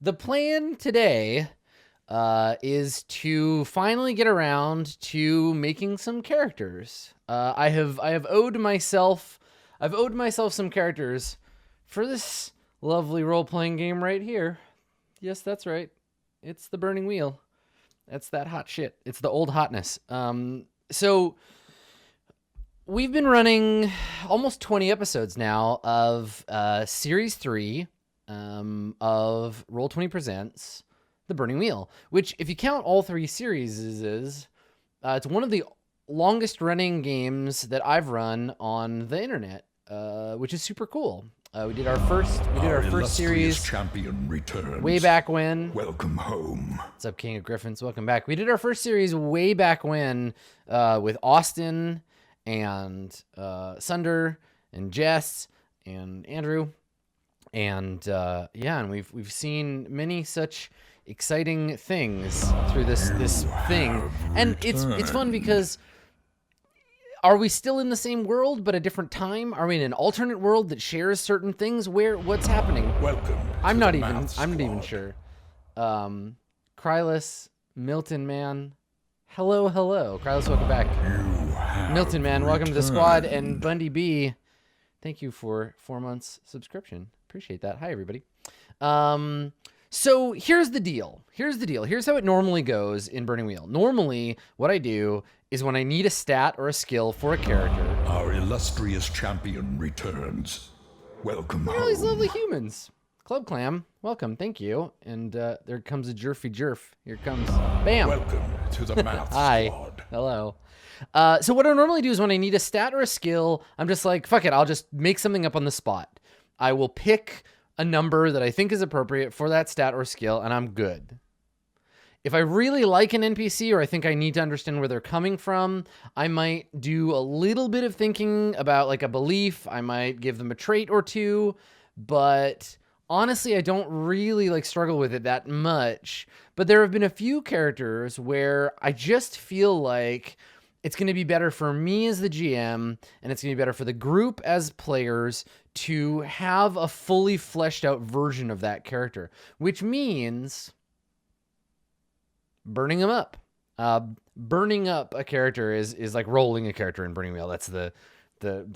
The plan today is to finally get around to making some characters. I've owed myself some characters for this lovely role-playing game right here. Yes, that's right. It's the Burning Wheel. That's that hot shit. It's the old hotness. So we've been running almost 20 episodes now of Series 3 of Roll20 Presents The Burning Wheel, which, if you count all three series, it's one of the longest running games that I've run on the internet, which is super cool. We did our first series champion returns. way back when. Welcome home. What's up, King of Griffins? Welcome back. We did our first series way back when with Austin and Sunder and Jess and Andrew. And and we've seen many such exciting things through this thing. And it's fun because are we still in the same world but a different time? Are we in an alternate world that shares certain things? What's happening? Welcome. I'm not even sure. Krylus, Milton Man. Hello. Krylus, welcome back. Milton Man, welcome to the squad. And Bundy B, thank you for 4 months subscription. Appreciate that. Hi, everybody. So here's the deal. Here's how it normally goes in Burning Wheel. Normally, what I do is when I need a stat or a skill for a character. Our illustrious champion returns. Welcome Look at all these lovely humans. Club Clam, welcome. Thank you. And there comes a Jerfy Jerf. Here comes. Bam. Welcome to the math Hi. squad. Hello. So what I normally do is when I need a stat or a skill, I'm just like, fuck it. I'll just make something up on the spot. I will pick a number that I think is appropriate for that stat or skill, and I'm good. If I really like an NPC or I think I need to understand where they're coming from, I might do a little bit of thinking about like a belief. I might give them a trait or two, but honestly, I don't really like struggle with it that much. But there have been a few characters where I just feel like it's going to be better for me as the GM, and it's going to be better for the group as players to have a fully fleshed out version of that character, which means burning them up. Burning up a character is like rolling a character in Burning Wheel. That's the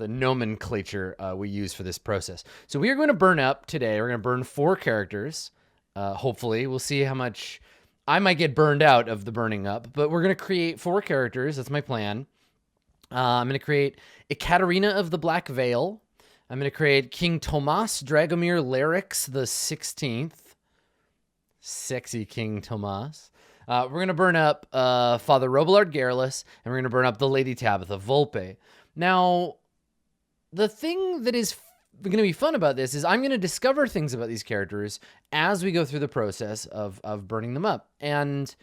nomenclature we use for this process. So we are going to burn up today. We're going to burn 4 characters. Hopefully, we'll see how much I might get burned out of the burning up, but we're going to create 4 characters. That's my plan. I'm going to create Ekaterina of the Black Veil. I'm going to create King Tomasz Dragomir Larix the 16th. Sexy King Tomasz. We're going to burn up Father Robillard Garrulus, and we're going to burn up the Lady Tabitha Volpe. Now, the thing that is going to be fun about this is I'm going to discover things about these characters as we go through the process of burning them up. And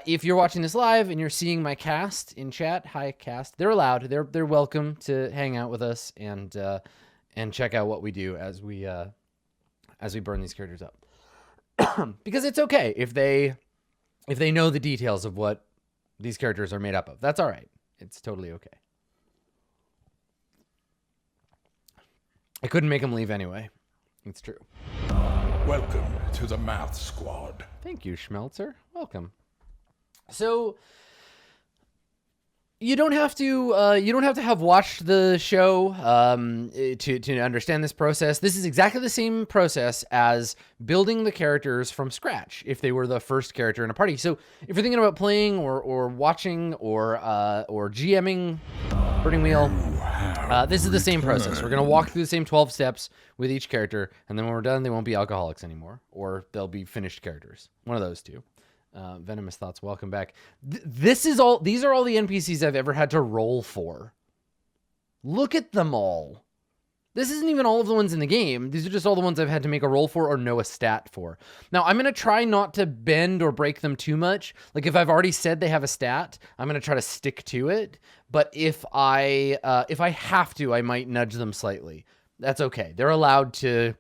if you're watching this live and you're seeing my cast in chat, hi cast, they're allowed. They're welcome to hang out with us and check out what we do as we burn these characters up. Because it's okay if they know the details of what these characters are made up of. That's all right. It's totally okay. I couldn't make them leave anyway. It's true. Welcome to the math squad. Thank you, Schmelzer. Welcome. So you don't have to have watched the show to understand this process. This is exactly the same process as building the characters from scratch if they were the first character in a party. So if you're thinking about playing or watching or GMing Burning Wheel, this is the same process. We're going to walk through the same 12 steps with each character, and then when we're done, they won't be alcoholics anymore, or they'll be finished characters. One of those two. Venomous Thoughts, welcome back. These are all the NPCs I've ever had to roll for. Look at them all. This isn't even all of the ones in the game. These are just all the ones I've had to make a roll for or know a stat for. Now, I'm going to try not to bend or break them too much. Like, if I've already said they have a stat, I'm going to try to stick to it. But if I have to, I might nudge them slightly. That's okay. They're allowed to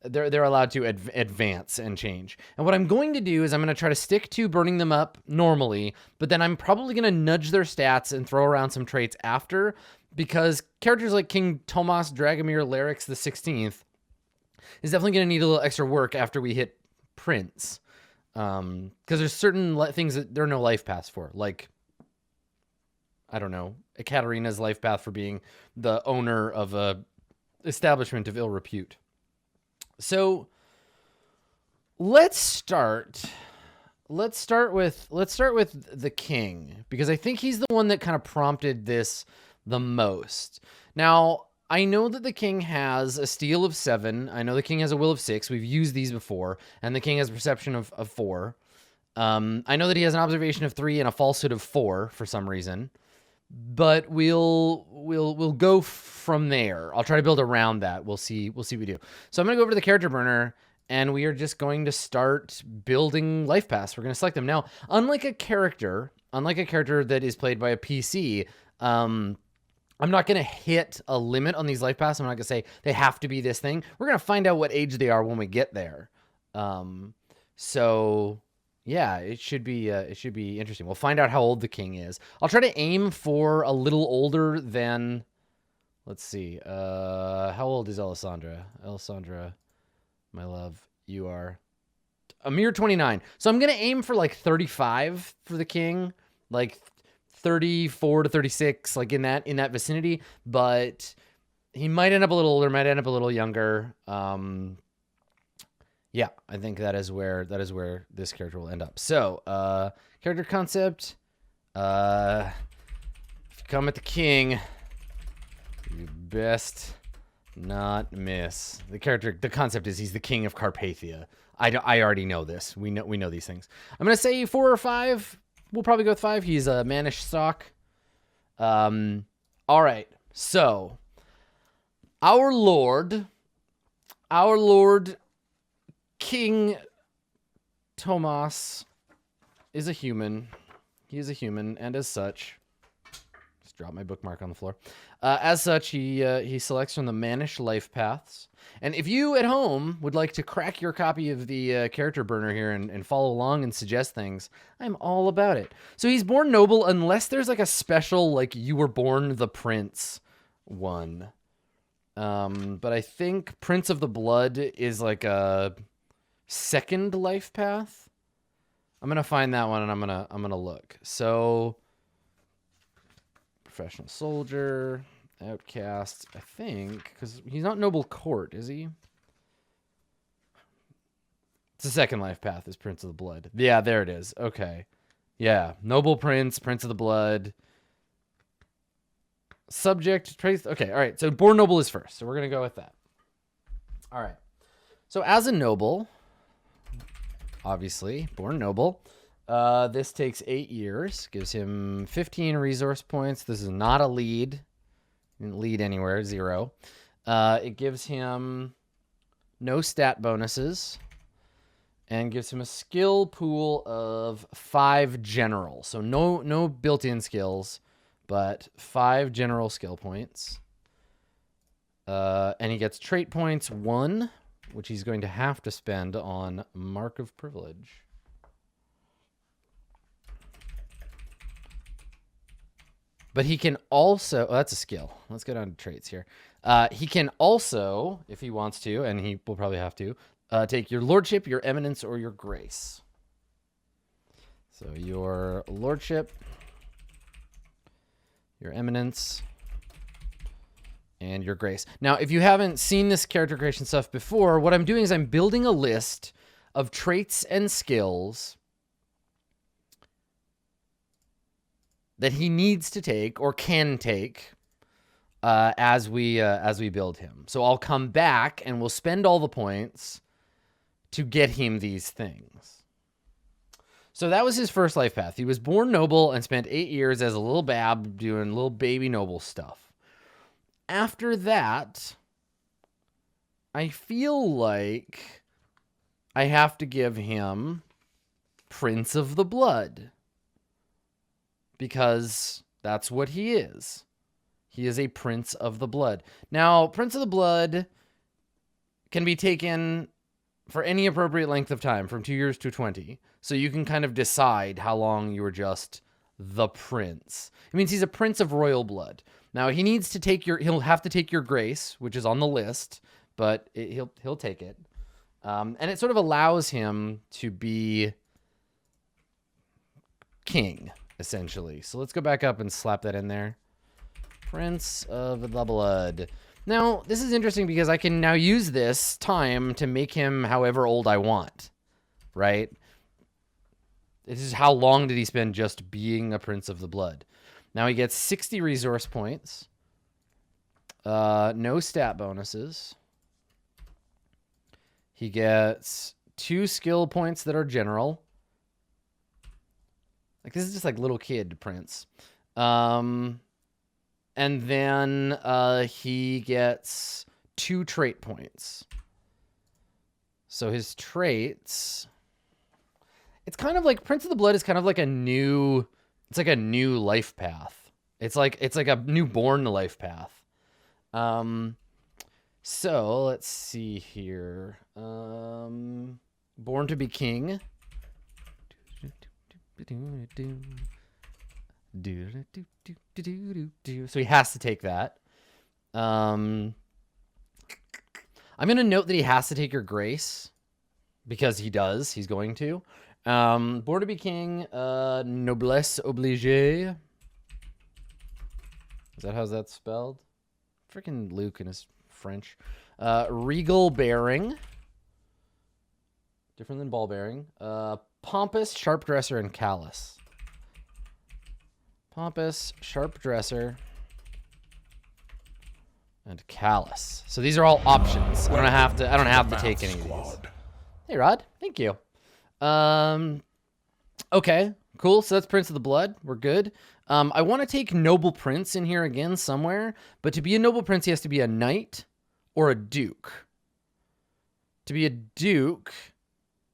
advance and change. And what I'm going to do is I'm going to try to stick to burning them up normally, but then I'm probably going to nudge their stats and throw around some traits after, because characters like King Tomasz Dragomir Larix the 16th is definitely going to need a little extra work after we hit prince. Because there's certain things that there are no life paths for, like, I don't know, Ekaterina's life path for being the owner of a establishment of ill repute. So let's start with the king, because I think he's the one that kind of prompted this the most. Now, I know that the king has a steel of 7. I know the king has a will of 6. We've used these before, and the king has a perception of 4. I know that he has an observation of 3 and a falsehood of 4 for some reason, but we'll go from there. I'll try to build around that. We'll see what we do. So I'm gonna go over to the character burner, and we are just going to start building life paths. We're gonna select them. Now, unlike a character that is played by a PC, I'm not going to hit a limit on these life paths. I'm not going to say they have to be this thing. We're going to find out what age they are when we get there. So yeah, it should be interesting. We'll find out how old the king is. I'll try to aim for a little older than, let's see. How old is Alessandra? Alessandra, my love, you are a mere 29. So I'm going to aim for like 35 for the king, like 34 to 36, like in that vicinity, but he might end up a little older, might end up a little younger. Yeah, I think that is where this character will end up. So, character concept. If you come at the king, you best not miss. The concept is he's the king of Carpathia. I already know this. We know these things. I'm gonna say 4 or 5. We'll probably go with 5. He's a mannish stock. All right. So, our Lord King Tomasz is a human. He is a human, and as such, just drop my bookmark on the floor. As such, he selects from the mannish life paths. And if you at home would like to crack your copy of the character burner here and follow along and suggest things, I'm all about it. So he's born noble unless there's like a special, like, you were born the prince one. But I think Prince of the Blood is like a second life path. I'm gonna find that one and I'm gonna look. So professional soldier, outcast, I think, because he's not noble court, is he? It's the second life path is Prince of the Blood. Yeah, there it is. Okay. Yeah, noble prince, Prince of the Blood. Subject, trace. Okay, all right. So born noble is first. So we're going to go with that. All right. So as a noble, obviously, born noble, this takes 8 years, gives him 15 resource points. This is not a lead. Didn't lead anywhere, 0. It gives him no stat bonuses and gives him a skill pool of 5 general. So no built-in skills, but 5 general skill points. And he gets trait points 1, which he's going to have to spend on Mark of Privilege. But he can also, oh, that's a skill. Let's go down to traits here. He can also, if he wants to, and he will probably have to, take your lordship, your eminence, or your grace. So your lordship, your eminence, and your grace. Now, if you haven't seen this character creation stuff before, what I'm doing is I'm building a list of traits and skills that he needs to take or can take as we build him. So I'll come back and we'll spend all the points to get him these things. So that was his first life path. He was born noble and spent 8 years as a little bab doing little baby noble stuff. After that, I feel like I have to give him Prince of the Blood, because that's what he is. He is a Prince of the Blood. Now, Prince of the Blood can be taken for any appropriate length of time, from 2 years to 20. So you can kind of decide how long you were just the prince. It means he's a prince of royal blood. Now, he needs to take he'll have to take your grace, which is on the list, but he'll take it. And it sort of allows him to be king, essentially. So let's go back up and slap that in there. Prince of the Blood. Now, this is interesting because I can now use this time to make him however old I want, right? This is how long did he spend just being a Prince of the Blood. Now he gets 60 resource points. No stat bonuses. He gets 2 skill points that are general. Like, this is just like little kid Prince. And then he gets 2 trait points. So his traits, it's kind of like Prince of the Blood is kind of like a new, it's like a new life path. It's like a newborn life path. So let's see here. Born to be king. So he has to take that. I'm going to note that he has to take your grace because he does. He's going to. Born to be king, noblesse obligée. How's that spelled? Freaking Luke and his French. Regal bearing. Different than ball bearing. Pompous, sharp dresser, and callous. Pompous, sharp dresser, and callous. So these are all options. I don't have to take any of these. Hey Rod, thank you. Okay, cool. So that's Prince of the Blood. We're good. I want to take Noble Prince in here again somewhere, but to be a Noble Prince, he has to be a knight or a duke. To be a duke,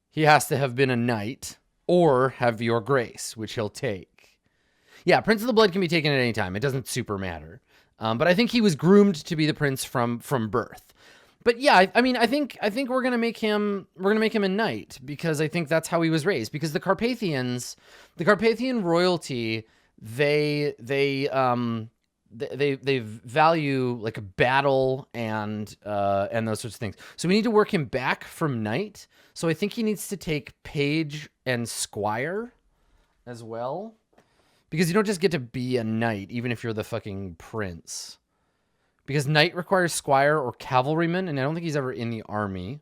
he has to have been a knight or have your grace, which he'll take. Yeah, Prince of the Blood can be taken at any time. It doesn't super matter. But I think he was groomed to be the prince from birth. But yeah, I mean, I think we're gonna make him a knight because I think that's how he was raised. Because the Carpathian royalty, they value like a battle and those sorts of things. So we need to work him back from knight. So I think he needs to take page and squire as well, because you don't just get to be a knight even if you're the fucking prince. Because knight requires squire or cavalryman, and I don't think he's ever in the army.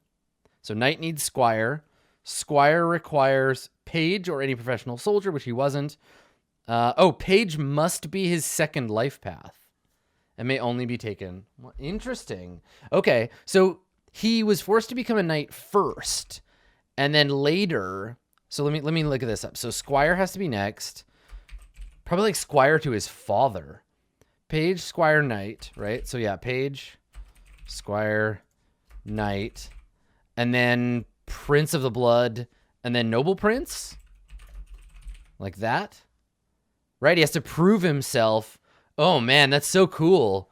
So knight needs squire. Squire requires page or any professional soldier, which he wasn't. Page must be his second life path and may only be taken. Well, interesting. Okay, so he was forced to become a knight first, and then later. So let me look at this up. So squire has to be next. Probably like squire to his father. Page, squire, knight, right? So yeah, page, squire, knight, and then Prince of the Blood, and then Noble Prince, like that, right? He has to prove himself. Oh man, that's so cool.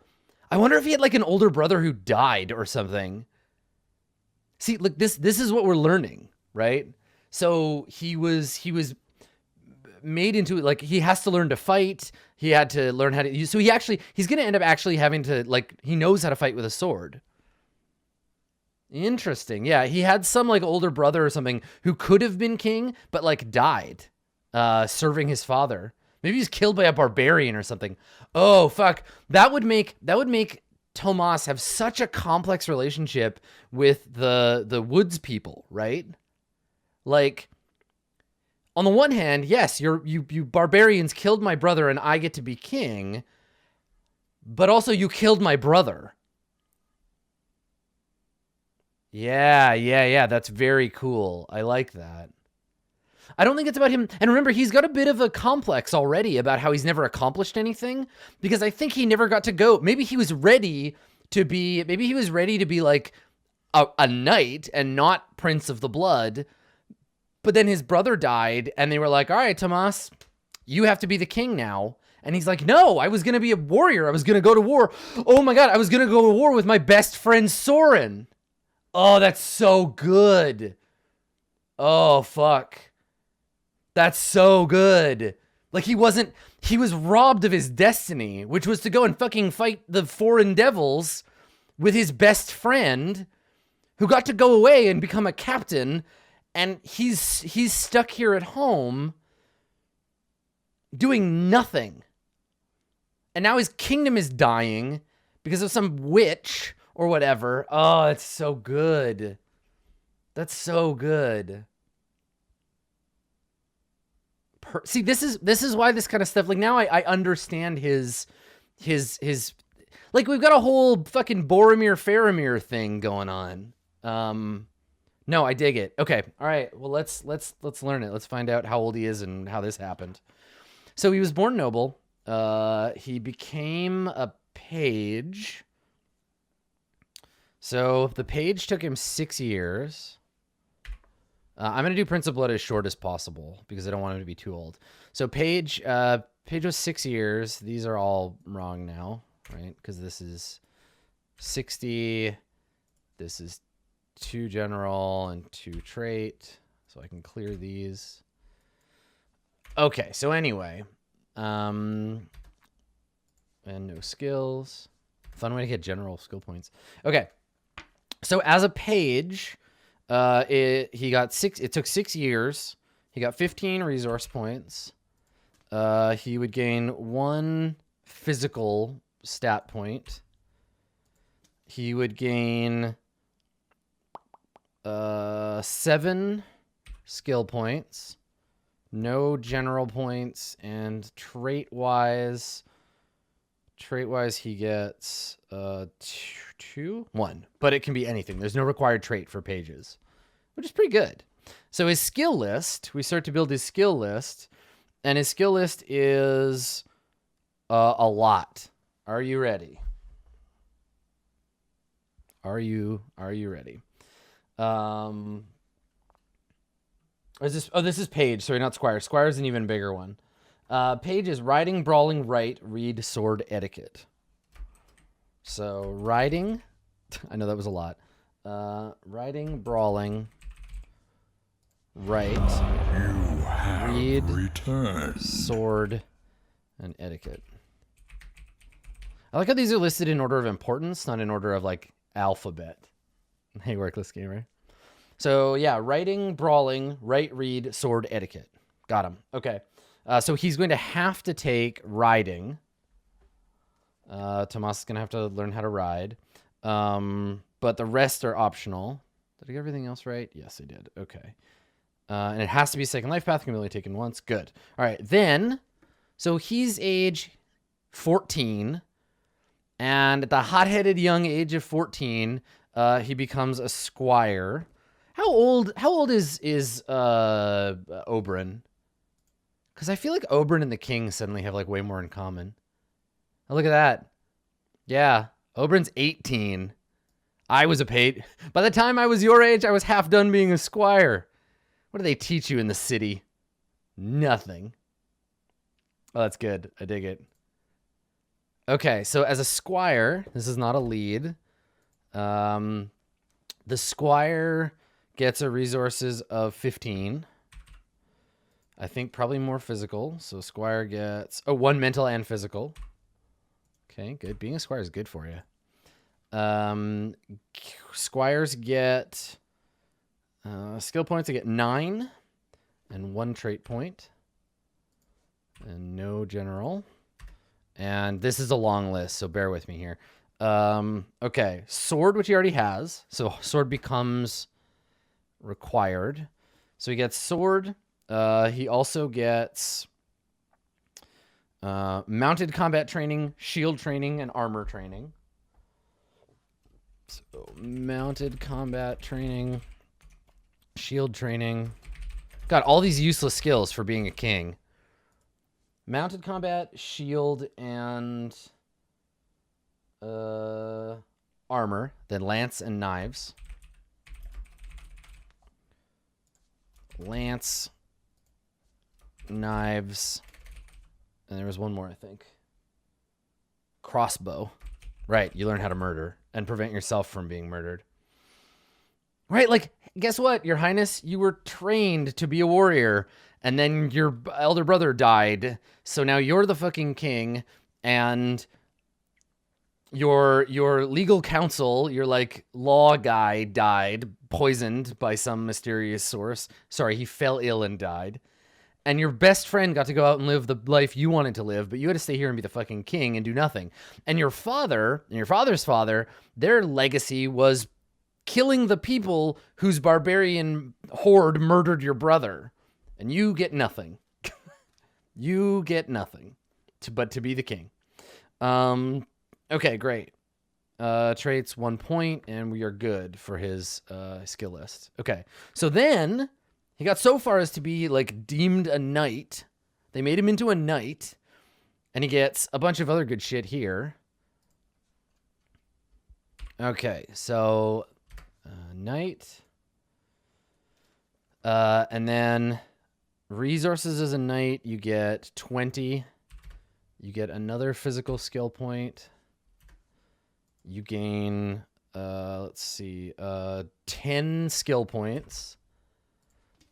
I wonder if he had like an older brother who died or something. See, look, this is what we're learning, right? So he was made into it, like he has to learn to fight. He had to learn how to use, so he's going to end up actually having to, like, he knows how to fight with a sword. Interesting. Yeah, he had some like older brother or something who could have been king, but like died serving his father. Maybe he's killed by a barbarian or something. Oh, fuck. That would make Tomasz have such a complex relationship with the woods people, right? Like, on the one hand, yes, you barbarians killed my brother and I get to be king, but also you killed my brother. Yeah, that's very cool. I like that. I don't think it's about him. And remember, he's got a bit of a complex already about how he's never accomplished anything, because I think he never got to go. Maybe he was ready to be like a knight and not Prince of the Blood. But then his brother died, and they were like, all right, Tomasz, you have to be the king now. And he's like, no, I was going to be a warrior. I was going to go to war. Oh my God, I was going to go to war with my best friend, Soren. Oh, that's so good. Oh, fuck. That's so good. Like, he was robbed of his destiny, which was to go and fucking fight the foreign devils with his best friend, who got to go away and become a captain, and he's stuck here at home doing nothing. And now his kingdom is dying because of some witch or whatever. Oh, it's so good. That's so good. See, this is why this kind of stuff, like, now I understand his like, we've got a whole fucking Boromir Faramir thing going on. No, I dig it. Okay. All right. Well, let's learn it. Let's find out how old he is and how this happened. So he was born noble. He became a page. So the page took him 6 years. I'm going to do Prince of Blood as short as possible because I don't want him to be too old. So Page was 6 years. These are all wrong now, right? Because this is 60. This is 2 general and 2 trait. So I can clear these. Okay, so anyway. And no skills. Fun way to get general skill points. Okay. So as a page... it took 6 years. He got 15 resource points. He would gain 1 physical stat point. He would gain 7 skill points, no general points, and trait-wise he gets 1, but it can be anything. There's no required trait for pages, which is pretty good. So his skill list, we start to build his skill list, and his skill list is a lot. Are you ready? Are you ready? This is Page. Sorry, not Squire. Squire's an even bigger one. Page is riding, brawling, right, read, sword, etiquette. So riding, I know that was a lot. Riding, brawling, right, You have read, returned. sword, and etiquette. I like how these are listed in order of importance, not in order of, like, alphabet. Hey, workless gamer. So yeah, writing, brawling, right, read, sword, etiquette. Got him. Okay. So he's going to have to take riding. Tomasz is going to have to learn how to ride. But the rest are optional. Did I get everything else right? Yes, I did. Okay. And it has to be a second life path. Can be only taken once. Good. All right. Then, so he's age 14. And at the hot-headed young age of 14, he becomes a squire. How old is Oberyn? Because I feel like Oberyn and the king suddenly have, like, way more in common. Oh, look at that. Yeah, Oberyn's 18. I was a page. By the time I was your age, I was half done being a squire. What do they teach you in the city? Nothing. Oh, that's good. I dig it. Okay, so as a squire, this is not a lead. The squire gets a resources of 15. I think probably more physical. So squire gets 1 mental and physical. Okay, good. Being a squire is good for you. Squires get skill points. They get 9 and 1 trait point. And no general. And this is a long list, so bear with me here. Okay, sword, which he already has. So sword becomes required. So he gets sword. He also gets mounted combat training, shield training, and armor training. So mounted combat training, shield training. Got all these useless skills for being a king. Mounted combat, shield, and armor. Then lance and knives. Lance, knives, and there was one more, I think. Crossbow. Right, you learn how to murder and prevent yourself from being murdered. Right, like, guess what, Your Highness? You were trained to be a warrior, and then your elder brother died, so now you're the fucking king, and your legal counsel, your like law guy died, poisoned by some mysterious source. Sorry, he fell ill and died. And your best friend got to go out and live the life you wanted to live, but you had to stay here and be the fucking king and do nothing. And your father and your father's father, their legacy was killing the people whose barbarian horde murdered your brother. And you get nothing. You get nothing but to be the king. Okay, great. Traits 1 point, and we are good for his skill list. Okay, so then he got so far as to be like deemed a knight. They made him into a knight, and he gets a bunch of other good shit here. Okay, so knight, and then resources as a knight, you get 20. You get another physical skill point. You gain, let's see, 10 skill points.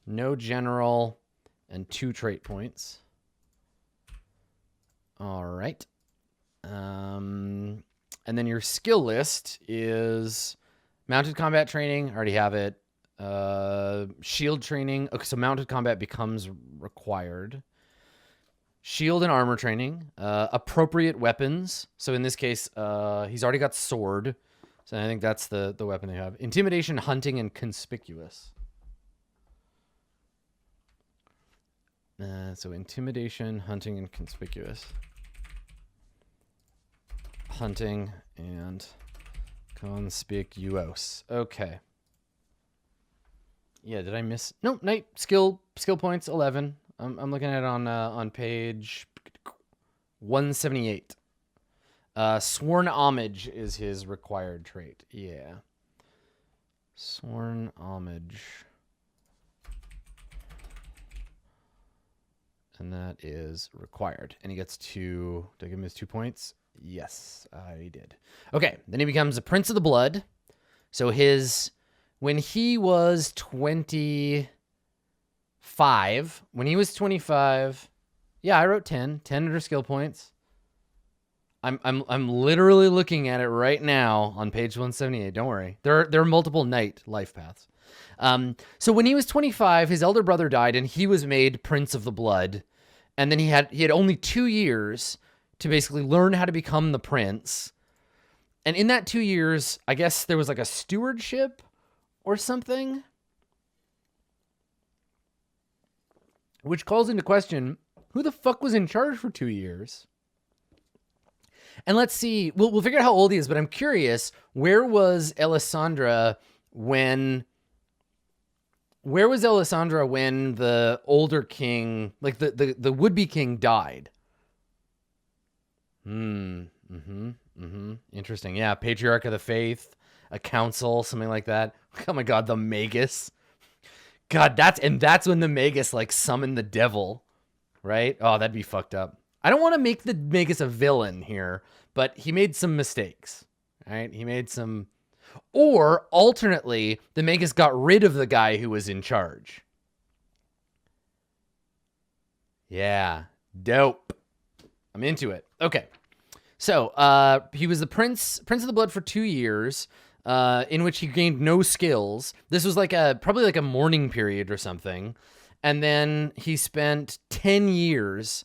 No general, and 2 trait points. All right. And then your skill list is mounted combat training. I already have it. Shield training. Okay, so mounted combat becomes required. Shield and armor training. Appropriate weapons. So in this case, he's already got sword. So I think that's the weapon they have. Intimidation, hunting, and conspicuous. So intimidation, hunting, and conspicuous. Hunting and conspicuous. Okay. Yeah, did I miss? Nope, knight skill points 11. I'm looking at it on page 178. Sworn homage is his required trait. Yeah. Sworn homage. And that is required. And he gets did I give him his 2 points? Yes, I did. Okay, then he becomes a Prince of the Blood. So when he was 25, yeah, I wrote 10 under skill points. I'm literally looking at it right now on page 178. Don't worry. There are multiple knight life paths. So when he was 25, his elder brother died and he was made Prince of the Blood. And then he had only 2 years to basically learn how to become the prince. And in that 2 years, I guess there was like a stewardship or something, which calls into question, who the fuck was in charge for 2 years? And let's see, we'll figure out how old he is, but I'm curious, where was Elisandra when the older king, like the would-be king died? Interesting. Yeah, Patriarch of the Faith, a council, something like that. Oh my god, the Magus. God, that's when the Magus like summoned the devil, right? Oh, that'd be fucked up. I don't want to make the Magus a villain here, but he made some mistakes, right? He made some, or alternately, the Magus got rid of the guy who was in charge. Yeah, dope. I'm into it. Okay. So, he was the Prince of the Blood for 2 years, in which he gained no skills. This was probably like a mourning period or something. And then he spent 10 years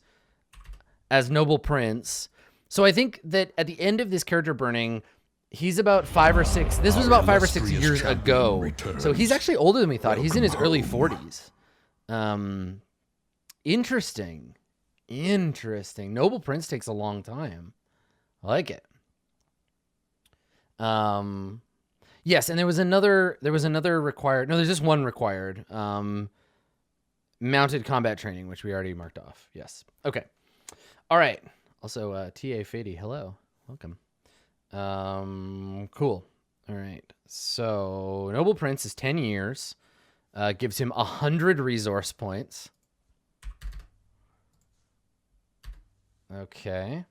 as noble prince. So I think that at the end of this character burning, he's about 5 or 6. This was about 5 or 6 years ago. So he's actually older than we thought. He's in his early 40s. Interesting. Noble prince takes a long time. I like it. Yes, and there was another required. No, there's just one required. Mounted combat training, which we already marked off. Yes. Okay. All right. Also, TA Fady, hello. Welcome. Cool. All right. So, Noble Prince is 10 years. Gives him 100 resource points. Okay.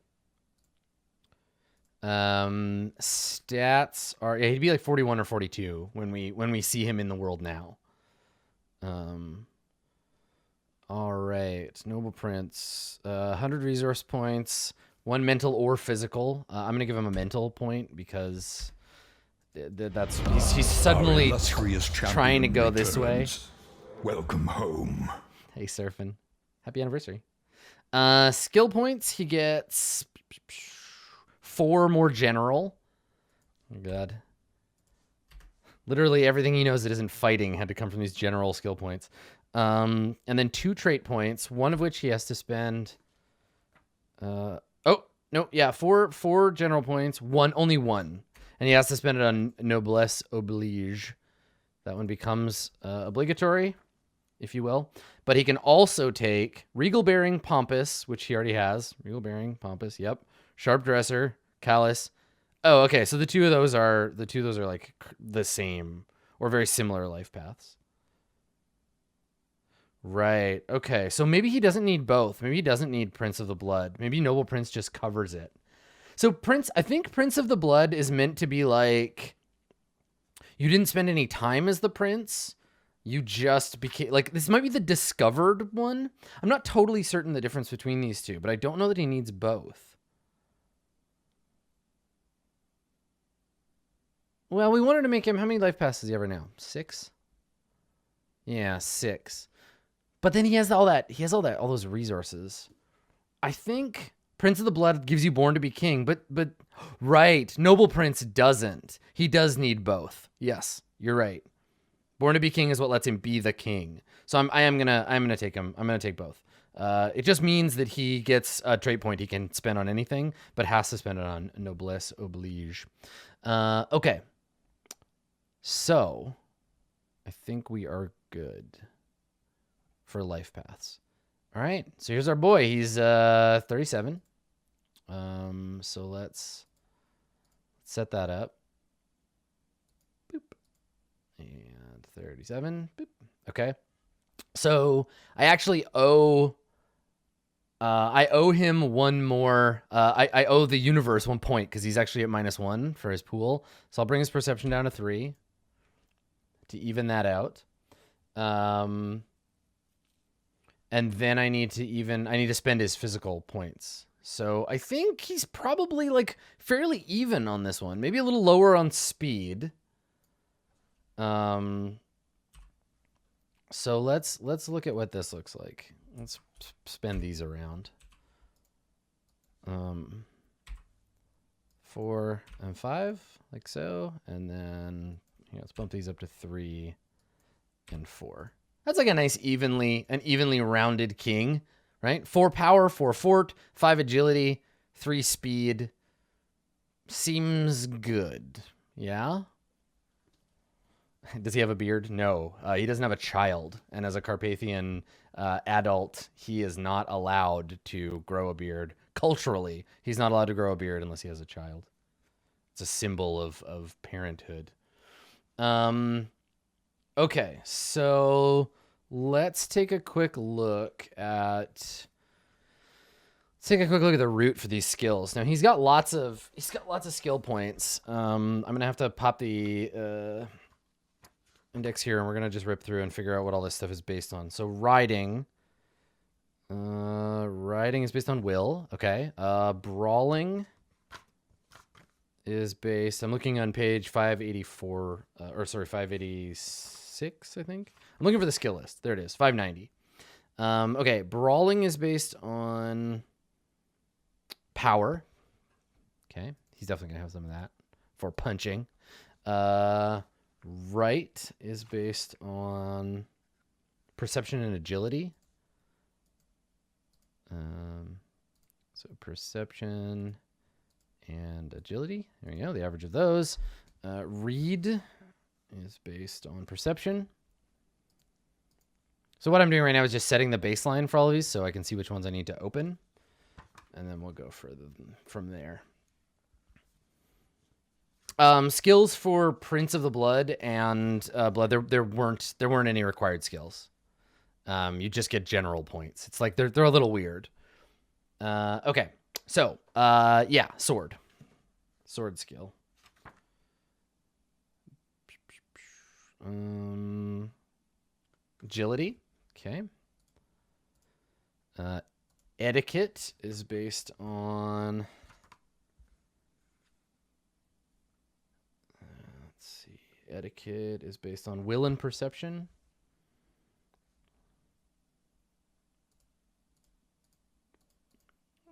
Stats are, yeah, he'd be like 41 or 42 when we see him in the world now. All right, Noble Prince, 100 resource points. 1 mental or physical. I'm gonna give him a mental point because that's he's suddenly trying to go this way. Welcome home. Hey, Surfing. Happy anniversary. Skill points, he gets 4 more general. Oh, God. Literally everything he knows that isn't fighting had to come from these general skill points. And then 2 trait points, one of which he has to spend... oh, no, yeah, 4 general points, only one. And he has to spend it on Noblesse Oblige. That one becomes obligatory, if you will. But he can also take Regal Bearing, Pompous, which he already has. Regal Bearing, Pompous, yep. Sharp Dresser, Callous. Oh, okay. So the two of those are like the same or very similar life paths. Right. Okay. So maybe he doesn't need both. Maybe he doesn't need Prince of the Blood. Maybe Noble Prince just covers it. So I think Prince of the Blood is meant to be like, you didn't spend any time as the prince. You just became, like, this might be the discovered one. I'm not totally certain the difference between these two, but I don't know that he needs both. Well, we wanted to make him, how many life passes does he ever now? 6? Yeah, 6. But then he has all those resources. I think Prince of the Blood gives you Born to be King, but right, Noble Prince doesn't. He does need both. Yes, you're right. Born to be King is what lets him be the king. So I'm gonna take him. I'm gonna take both. It just means that he gets a trait point he can spend on anything, but has to spend it on Noblesse Oblige. Okay. So I think we are good for life paths. All right. So here's our boy. He's 37. So let's set that up. Boop. And 37. Boop. Okay. So I actually owe him one more. I owe the universe 1 point because he's actually at -1 for his pool. So I'll bring his perception down to 3 to even that out. And then I need to spend his physical points. So I think he's probably like fairly even on this one. Maybe a little lower on speed. So let's look at what this looks like. Let's spend these around. 4 and 5, like so. And then let's bump these up to 3 and 4. That's like a nice evenly rounded king, right? 4 power, 4 fort, 5 agility, 3 speed. Seems good. Yeah? Does he have a beard? No. He doesn't have a child. And as a Carpathian adult, he is not allowed to grow a beard. Culturally, he's not allowed to grow a beard unless he has a child. It's a symbol of parenthood. Okay, so let's take a quick look at the root for these skills. Now he's got lots of skill points. I'm gonna have to pop the index here, and we're gonna just rip through and figure out what all this stuff is based on. So riding is based on will. Okay. Brawling is based. I'm looking on page 584, 586, I think. I'm looking for the skill list. There it is, 590. Okay, brawling is based on power. Okay, he's definitely gonna have some of that for punching. Right is based on perception and agility. So perception and agility. There you go, the average of those. Read is based on perception. So what I'm doing right now is just setting the baseline for all of these so I can see which ones I need to open. And then we'll go further from there. Skills for Prince of the Blood and Blood, there weren't any required skills. You just get general points. It's like they're a little weird. Okay. So, yeah, sword skill. Agility. Okay. Etiquette is based on... let's see. Etiquette is based on will and perception.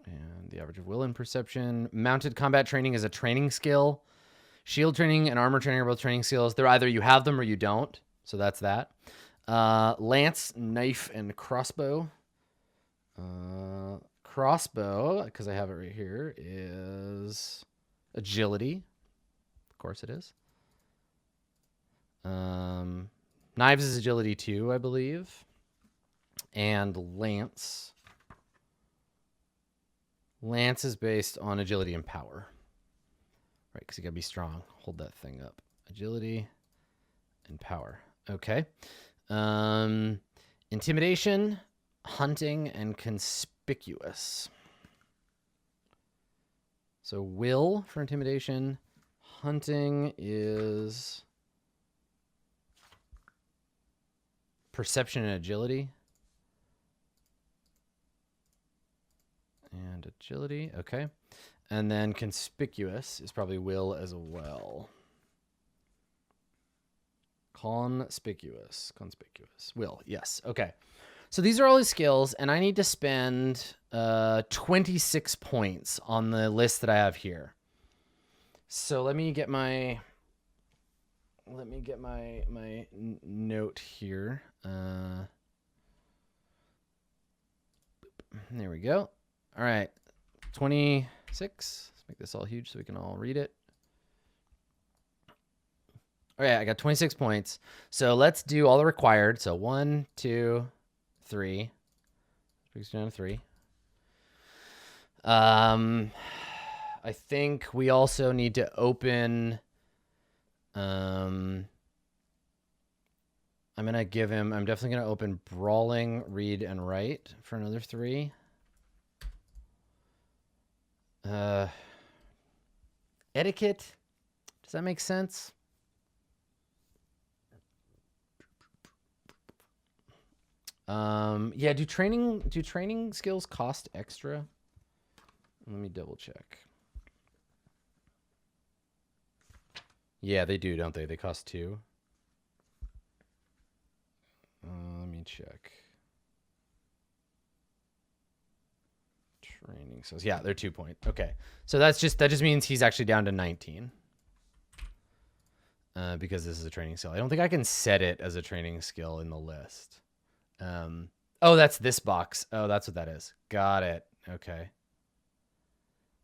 And the average of will and perception. Mounted combat training is a training skill. Shield training and armor training are both training skills. They're either you have them or you don't. So that's that. Lance, knife, and crossbow. Crossbow, because I have it right here, is agility. Of course it is. Knives is agility 2, I believe. And lance. Lance is based on agility and power. Right, because you gotta be strong. Hold that thing up. Agility and power. Okay. Intimidation, hunting, and conspicuous. So will for intimidation. Hunting is perception and agility. And agility, okay. And then conspicuous is probably will as well. Conspicuous. Will, yes, okay. So these are all his skills, and I need to spend 26 points on the list that I have here. So let me get my note here. There we go. All right, 26. Let's make this all huge so we can all read it. All right, I got 26 points. So let's do all the required. So 1, 2, 3. Brings down to 3. I think we also need to open. I'm definitely gonna open brawling, read, and write for another 3. Etiquette. Does that make sense? Yeah, do training skills cost extra? Let me double check. Yeah, they do, don't they? They cost 2. Let me check. Training skills. Yeah, they're 2 points. Okay. So that just means he's actually down to 19. Because this is a training skill. I don't think I can set it as a training skill in the list. Oh, that's this box. Oh, that's what that is. Got it. Okay.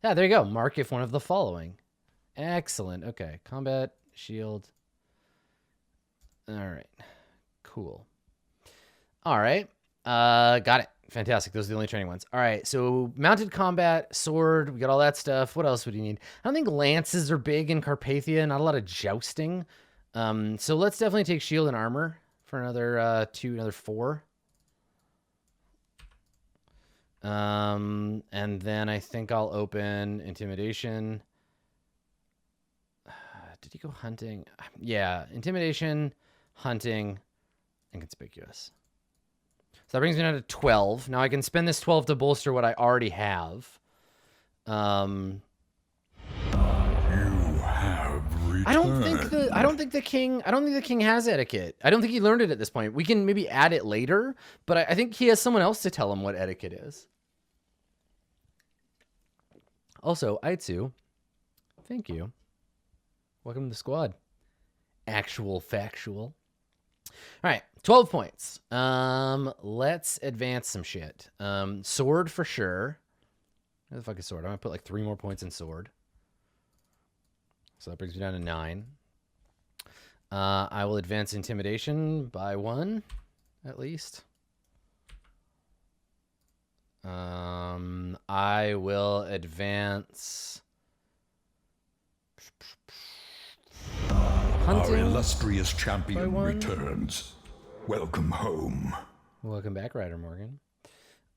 Yeah, there you go. Mark if one of the following. Excellent. Okay. Combat, shield. All right. Cool. All right. Got it. Fantastic. Those are the only training ones. All right. So mounted combat, sword. We got all that stuff. What else would you need? I don't think lances are big in Carpathia. Not a lot of jousting. So let's definitely take shield and armor for another 4. And then I think I'll open intimidation. Did he go hunting? Yeah, intimidation, hunting, and conspicuous. So that brings me down to 12. Now I can spend this 12 to bolster what I already have. You have returned. I don't think the king has etiquette. I don't think he learned it at this point. We can maybe add it later, but I think he has someone else to tell him what etiquette is. Also, Aitsu, thank you. Welcome to the squad. Actual factual. All right, 12 points. Let's advance some shit. Sword for sure. Where the fuck is sword? I'm gonna put like 3 more points in sword. So that brings me down to 9. I will advance intimidation by 1, at least. I will advance hunting. Our illustrious champion returns. Welcome home. Welcome back, Ryder Morgan.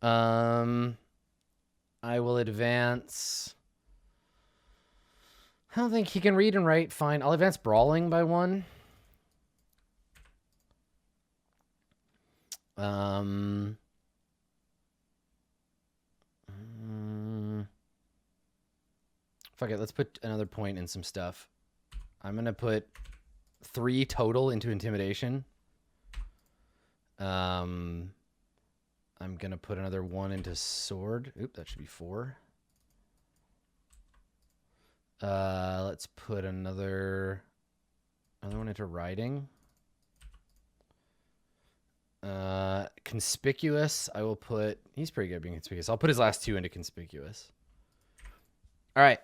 I will advance. I don't think he can read and write. Fine. I'll advance brawling by 1. Fuck it, let's put another point in some stuff. I'm gonna put 3 total into intimidation. I'm gonna put another 1 into sword. Oop, that should be 4. Let's put another one into riding. Conspicuous, I will put, he's pretty good at being conspicuous. I'll put his last 2 into conspicuous. All right.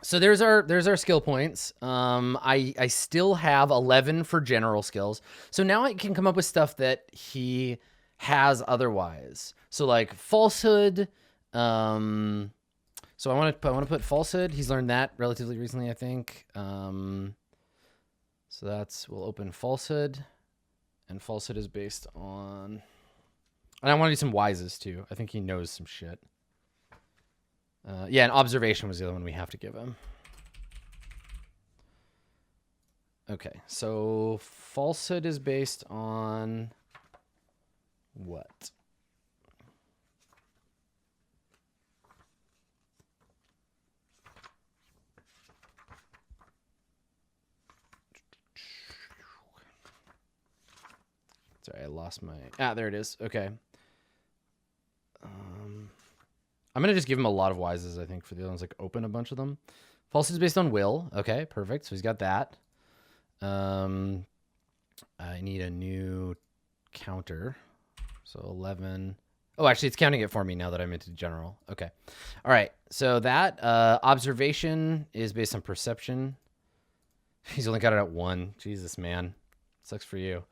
So there's our skill points. I still have 11 for general skills. So now I can come up with stuff that he has otherwise. So like falsehood. So I want to put falsehood. He's learned that relatively recently, I think. So we'll open falsehood, and falsehood is based on. And I want to do some wises too. I think he knows some shit. Yeah, and observation was the other one we have to give him. Okay, so falsehood is based on what? Sorry, I lost my... there it is. Okay. I'm going to just give him a lot of wises, I think, for the other ones. Like, open a bunch of them. Falsehood is based on will. Okay, perfect. So he's got that. I need a new counter. So 11. Oh, actually, it's counting it for me now that I'm into general. Okay. All right. So that observation is based on perception. He's only got it at 1. Jesus, man. Sucks for you.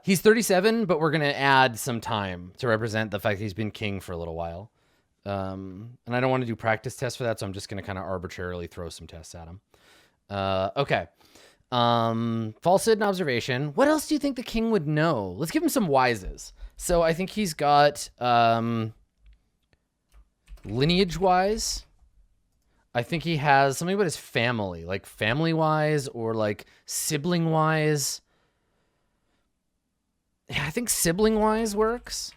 He's 37, but we're going to add some time to represent the fact that he's been king for a little while. And I don't want to do practice tests for that, so I'm just going to kind of arbitrarily throw some tests at him. Okay. Falsehood and observation. What else do you think the king would know? Let's give him some wises. So I think he's got lineage-wise. I think he has something about his family, like family-wise or like sibling-wise. Yeah, I think sibling-wise works.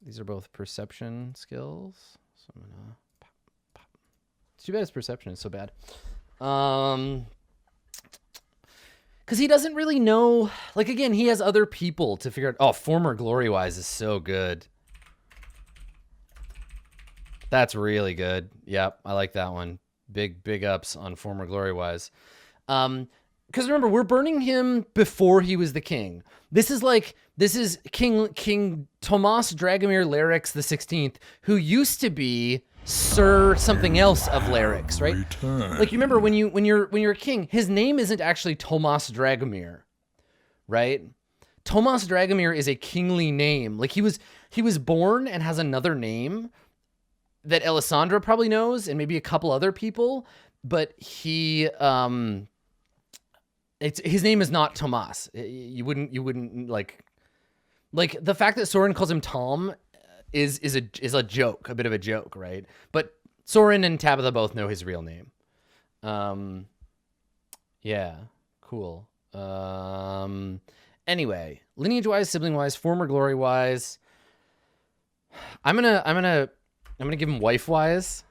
These are both perception skills. So I'm gonna pop. It's too bad his perception is so bad. Because he doesn't really know. Like, again, he has other people to figure out. Oh, former glory-wise is so good. That's really good. Yep, I like that one. Big ups on former glory-wise. Because remember, we're burning him before he was the king. This is King Tomasz Dragomir Larix the 16th, who used to be Sir something else of Larix, right? Like, you remember when you're a king, his name isn't actually Tomasz Dragomir, right? Tomasz Dragomir is a kingly name. Like, he was born and has another name that Alessandra probably knows, and maybe a couple other people, but he his name is not Tomas. You wouldn't like the fact that Soren calls him Tom is a joke, a bit of a joke, right? But Soren and Tabitha both know his real name. Yeah, cool. Anyway, lineage-wise, sibling-wise, former glory-wise, I'm gonna give him wife-wise.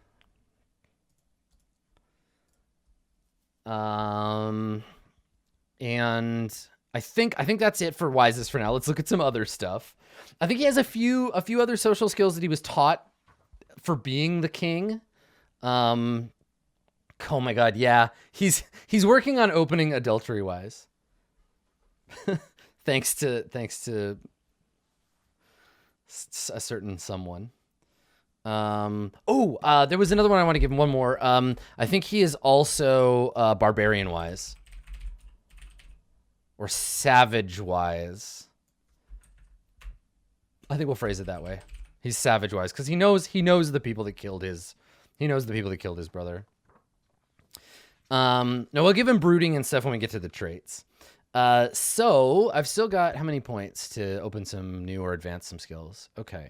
And I think that's it for wises for now. Let's look at some other stuff. I think he has a few other social skills that he was taught for being the king. Oh my god, yeah. He's working on opening adultery wise. thanks to a certain someone. There was another one I want to give him one more. I think he is also barbarian wise. Or savage-wise. I think we'll phrase it that way. He's savage-wise because he knows the people that killed his. He knows the people that killed his brother. No, we'll give him brooding and stuff when we get to the traits. So I've still got how many points to open some new or advance some skills? Okay,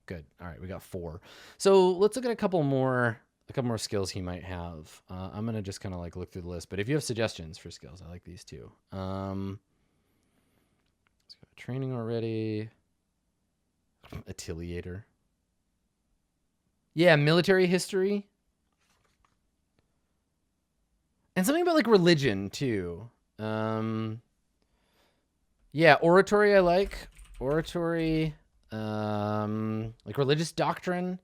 good. All right, we got 4. So let's look at a couple more skills he might have. I'm gonna just kind of like look through the list, but if you have suggestions for skills, I like these too. Let's go training already. Attiliator. Yeah, military history. And something about like religion too. Yeah, oratory I like. Oratory, like religious doctrine.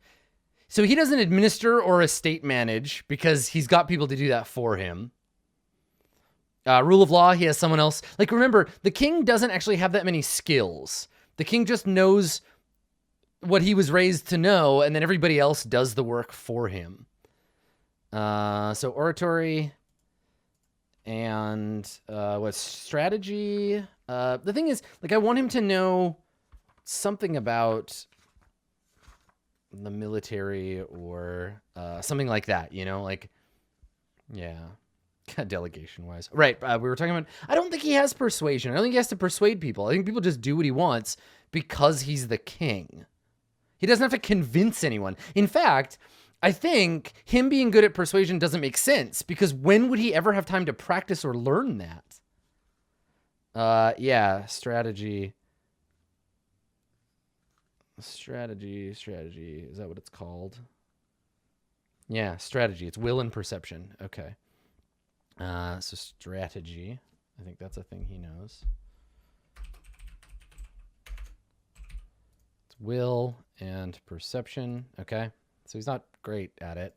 So he doesn't administer or estate manage because he's got people to do that for him. Rule of law, he has someone else. Like, remember, the king doesn't actually have that many skills. The king just knows what he was raised to know, and then everybody else does the work for him. So oratory and what's strategy? The thing is, like, I want him to know something about the military or something like that, you know? Like, yeah. Delegation-wise. Right, we were talking about... I don't think he has persuasion. I don't think he has to persuade people. I think people just do what he wants because he's the king. He doesn't have to convince anyone. In fact, I think him being good at persuasion doesn't make sense because when would he ever have time to practice or learn that? Yeah, strategy. Strategy. Is that what it's called? Yeah, strategy. It's will and perception. Okay. So strategy. I think that's a thing he knows. It's will and perception. Okay. So he's not great at it.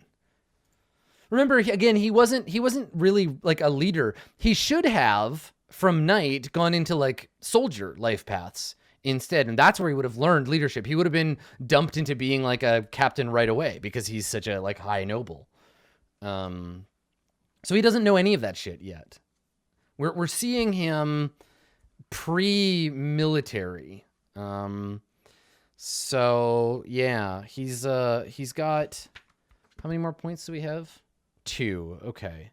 Remember, again, he wasn't really like a leader. He should have, from knight, gone into like soldier life paths instead. And that's where he would have learned leadership. He would have been dumped into being like a captain right away because he's such a like high noble. So he doesn't know any of that shit yet. We're seeing him pre-military. So yeah, he's got, how many more points do we have? 2. Okay.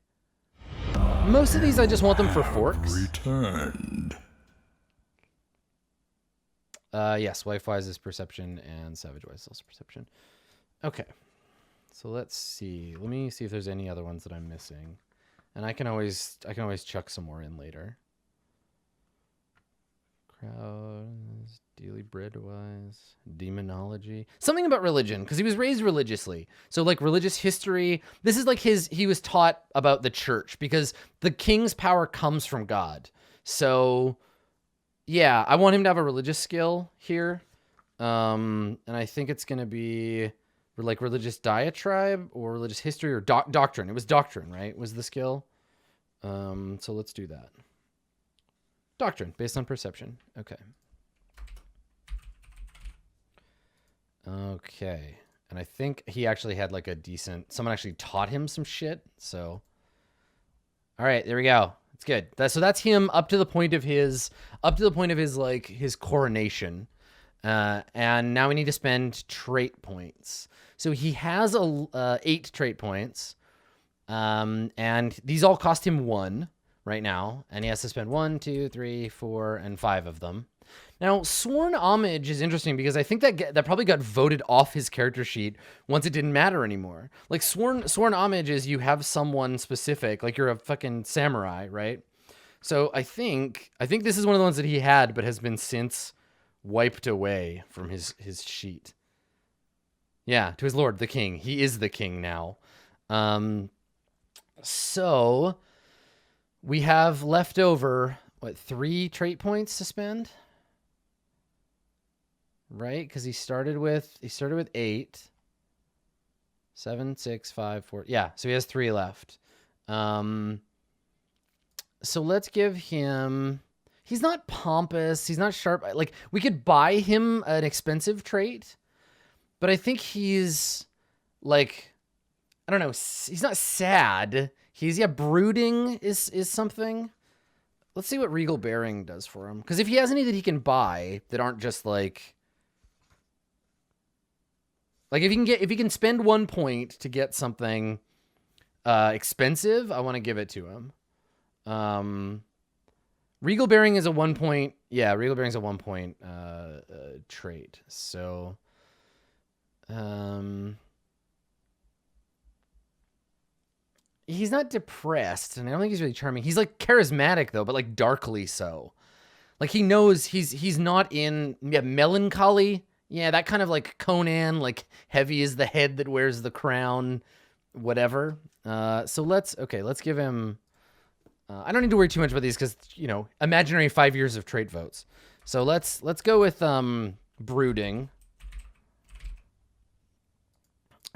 Most of these I just want them for forks. Returned. Yes, wife-wise is perception and savage-wise is also perception. Okay. So let's see. Let me see if there's any other ones that I'm missing. And I can always chuck some more in later. Crowds, daily bread-wise, demonology. Something about religion, because he was raised religiously. So like religious history. This is like he was taught about the church because the king's power comes from God. So yeah, I want him to have a religious skill here. And I think it's going to be like religious diatribe or religious history or doctrine. It was doctrine, right? Was the skill. So let's do that. Doctrine based on perception. Okay. Okay. And I think he actually had like a decent, someone actually taught him some shit. So, all right, there we go. It's good. So that's him up to the point of his like his coronation. And now we need to spend trait points. So he has 8 trait points. And these all cost him 1 right now. And he has to spend 1, 2, 3, 4, and 5 of them. Now, sworn homage is interesting because I think that probably got voted off his character sheet once it didn't matter anymore. Like sworn homage is you have someone specific, like you're a fucking samurai, right? So I think this is one of the ones that he had, but has been since wiped away from his sheet. Yeah, to his lord, the king. He is the king now. So we have left over, what, 3 trait points to spend? Right? Because he started with 8. 7, 6, 5, 4. Yeah, so he has 3 left. So let's give him... He's not pompous. He's not sharp. Like, we could buy him an expensive trait, but I think he's, like, I don't know. He's not sad. He's, yeah, brooding is something. Let's see what Regal Bearing does for him. Because if he has any that he can buy that aren't just, like if he can spend 1 point to get something expensive, I want to give it to him. Regal Bearing is a 1 point. Yeah, Regal Bearing is a 1 point trait. So, he's not depressed, and I don't think he's really charming. He's like charismatic though, but like darkly so. Like he knows he's not in melancholy. Yeah, that kind of like Conan, like heavy is the head that wears the crown, whatever. So let's give him. I don't need to worry too much about these because imaginary 5 years of trait votes. So let's go with brooding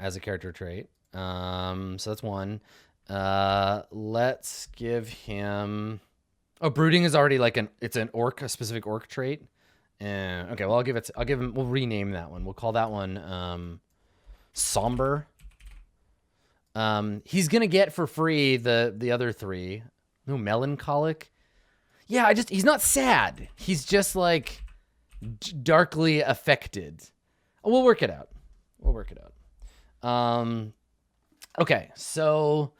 as a character trait. So that's one. Let's give him. Oh, brooding is already like a specific orc trait. Okay, well we'll rename that one. We'll call that one somber. He's gonna get for free the other three. No, melancholic. Yeah, he's not sad. He's just like darkly affected. We'll work it out. Okay, so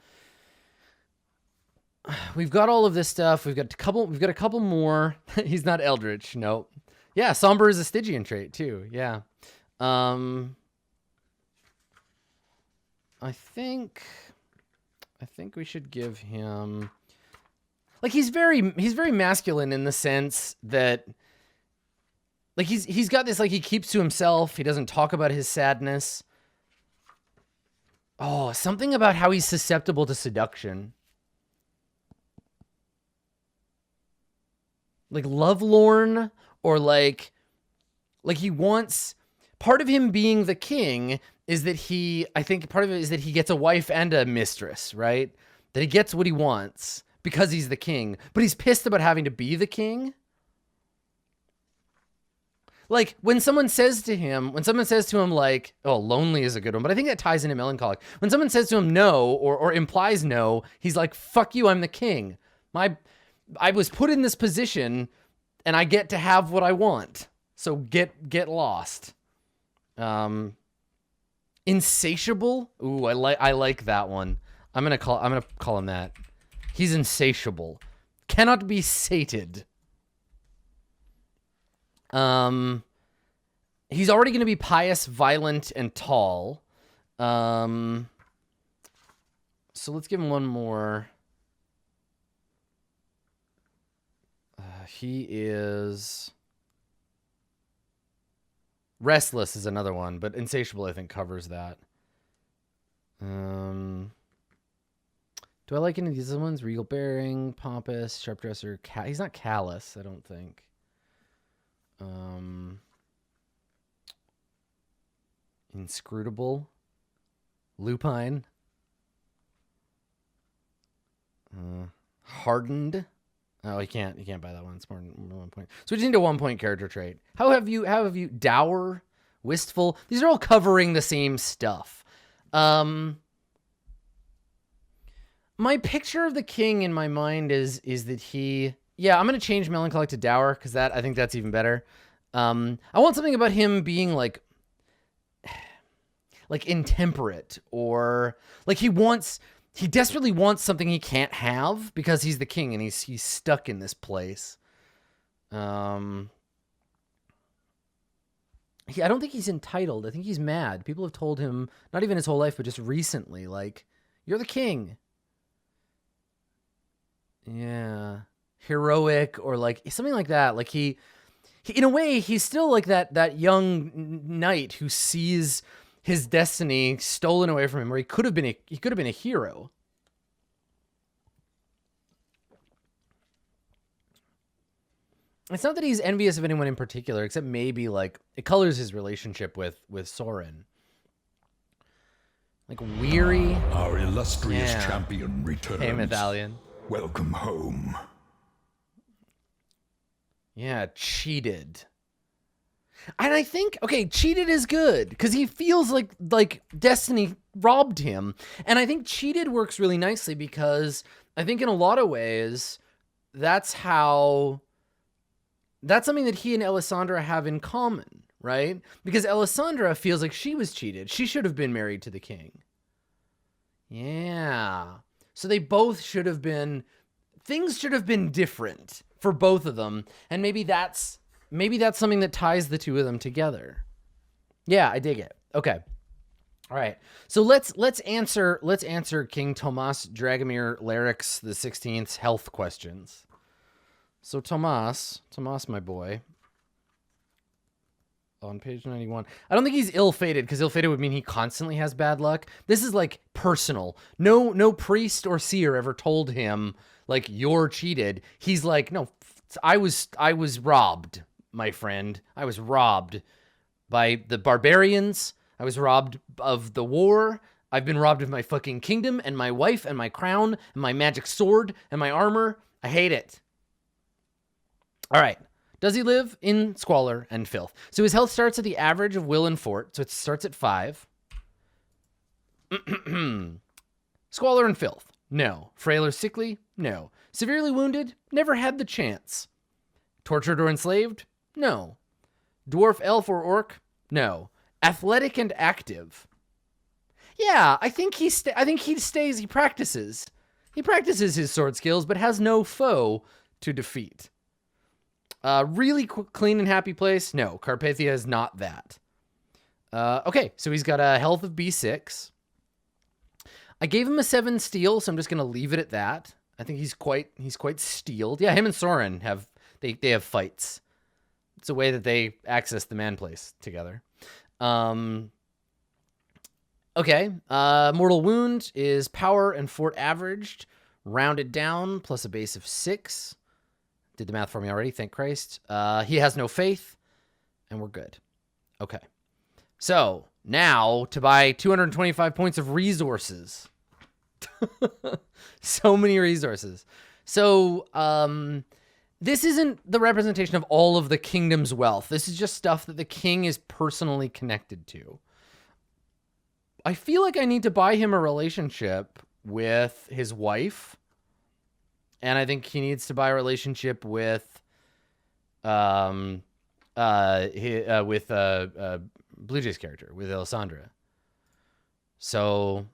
we've got all of this stuff. We've got a couple more. He's not eldritch. Nope. Yeah, somber is a Stygian trait too. Yeah. I think we should give him like he's very masculine in the sense that like he's got this like he keeps to himself. He doesn't talk about his sadness. Oh, something about how he's susceptible to seduction. Like lovelorn or like he wants part of him being the king is that I think part of it is that he gets a wife and a mistress, right? That he gets what he wants because he's the king, but he's pissed about having to be the king. Like when someone says to him like, oh, lonely is a good one, but I think that ties into melancholic. When someone says to him no or implies no, he's like, fuck you, I'm the king. I was put in this position and I get to have what I want. So get lost. Insatiable. Ooh, I like that one. I'm gonna call him that. He's insatiable. Cannot be sated. He's already gonna be pious, violent, and tall. So let's give him one more. He is restless is another one, but insatiable I think covers that. Do I like any of these other ones? Regal bearing, pompous, sharpdresser. He's not callous, I don't think. Inscrutable, lupine, hardened. Oh, you can't buy that one. It's more than 1 point. So we just need a 1 point character trait. How have you dour, wistful? These are all covering the same stuff. My picture of the king in my mind is that I'm gonna change melancholic to dour because I think that's even better. I want something about him being like intemperate or like he desperately wants something he can't have because he's the king and he's stuck in this place. I don't think he's entitled. I think he's mad. People have told him, not even his whole life, but just recently, like, you're the king. Yeah. Heroic or like something like that. Like he in a way, he's still like that young knight who sees his destiny stolen away from him, where he could have been a hero. It's not that he's envious of anyone in particular, except maybe like it colors his relationship with Soren. Like weary. Our illustrious champion returns. Hey, Mythalion. Welcome home. Yeah, cheated. And I think, cheated is good because he feels like destiny robbed him. And I think cheated works really nicely because I think in a lot of ways, that's something that he and Elisandra have in common, right? Because Elisandra feels like she was cheated. She should have been married to the king. Yeah. So they both things should have been different for both of them. And maybe that's something that ties the two of them together. Yeah, I dig it. Okay. All right. So let's answer King Tomasz Dragomir Larix the 16th's health questions. So Tomasz, my boy. on page 91. I don't think he's ill-fated, because ill-fated would mean he constantly has bad luck. This is like personal. No priest or seer ever told him like you're cheated. He's like, no, I was robbed, my friend. I was robbed by the barbarians. I was robbed of the war. I've been robbed of my fucking kingdom and my wife and my crown and my magic sword and my armor. I hate it. All right. Does he live in squalor and filth? So his health starts at the average of will and fort. So it starts at 5. Squalor and filth. No. Frail or sickly? No. Severely wounded? Never had the chance. Tortured or enslaved? No. Dwarf, elf, or orc? No. Athletic and active? Yeah, I think he stays. He practices. He practices his sword skills, but has no foe to defeat. Really clean and happy place? No, Carpathia is not that. Okay, so he's got a health of B6. I gave him a 7 steel, so I'm just gonna leave it at that. I think he's quite steeled. Yeah, him and Soren have they have fights. It's a way that they access the man place together. Okay, mortal wound is power and fort averaged, rounded down, plus a base of 6. Did the math for me already, thank Christ. He has no faith, and we're good. Okay. So, now, to buy 225 points of resources. So many resources. So, this isn't the representation of all of the kingdom's wealth. This is just stuff that the king is personally connected to. I feel like I need to buy him a relationship with his wife. And I think he needs to buy a relationship with, Blue Jay's character, with Alessandra. So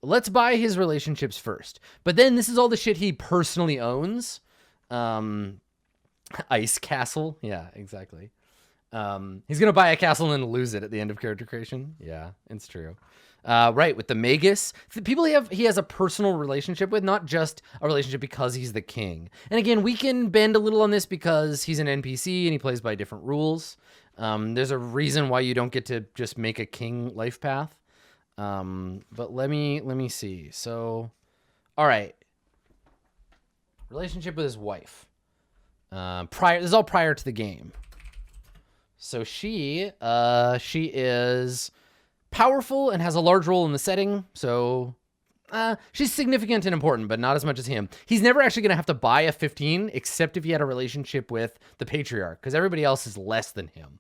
let's buy his relationships first. But then this is all the shit he personally owns. Ice Castle. Yeah, exactly. He's going to buy a castle and then lose it at the end of character creation. Yeah, it's true. Right, with the Magus. The people he has a personal relationship with, not just a relationship because he's the king. And again, we can bend a little on this because he's an NPC and he plays by different rules. There's a reason why you don't get to just make a king life path. But let me see. So, all right. Relationship with his wife. This is all prior to the game. So she is powerful and has a large role in the setting. So she's significant and important, but not as much as him. He's never actually going to have to buy a 15, except if he had a relationship with the patriarch, because everybody else is less than him.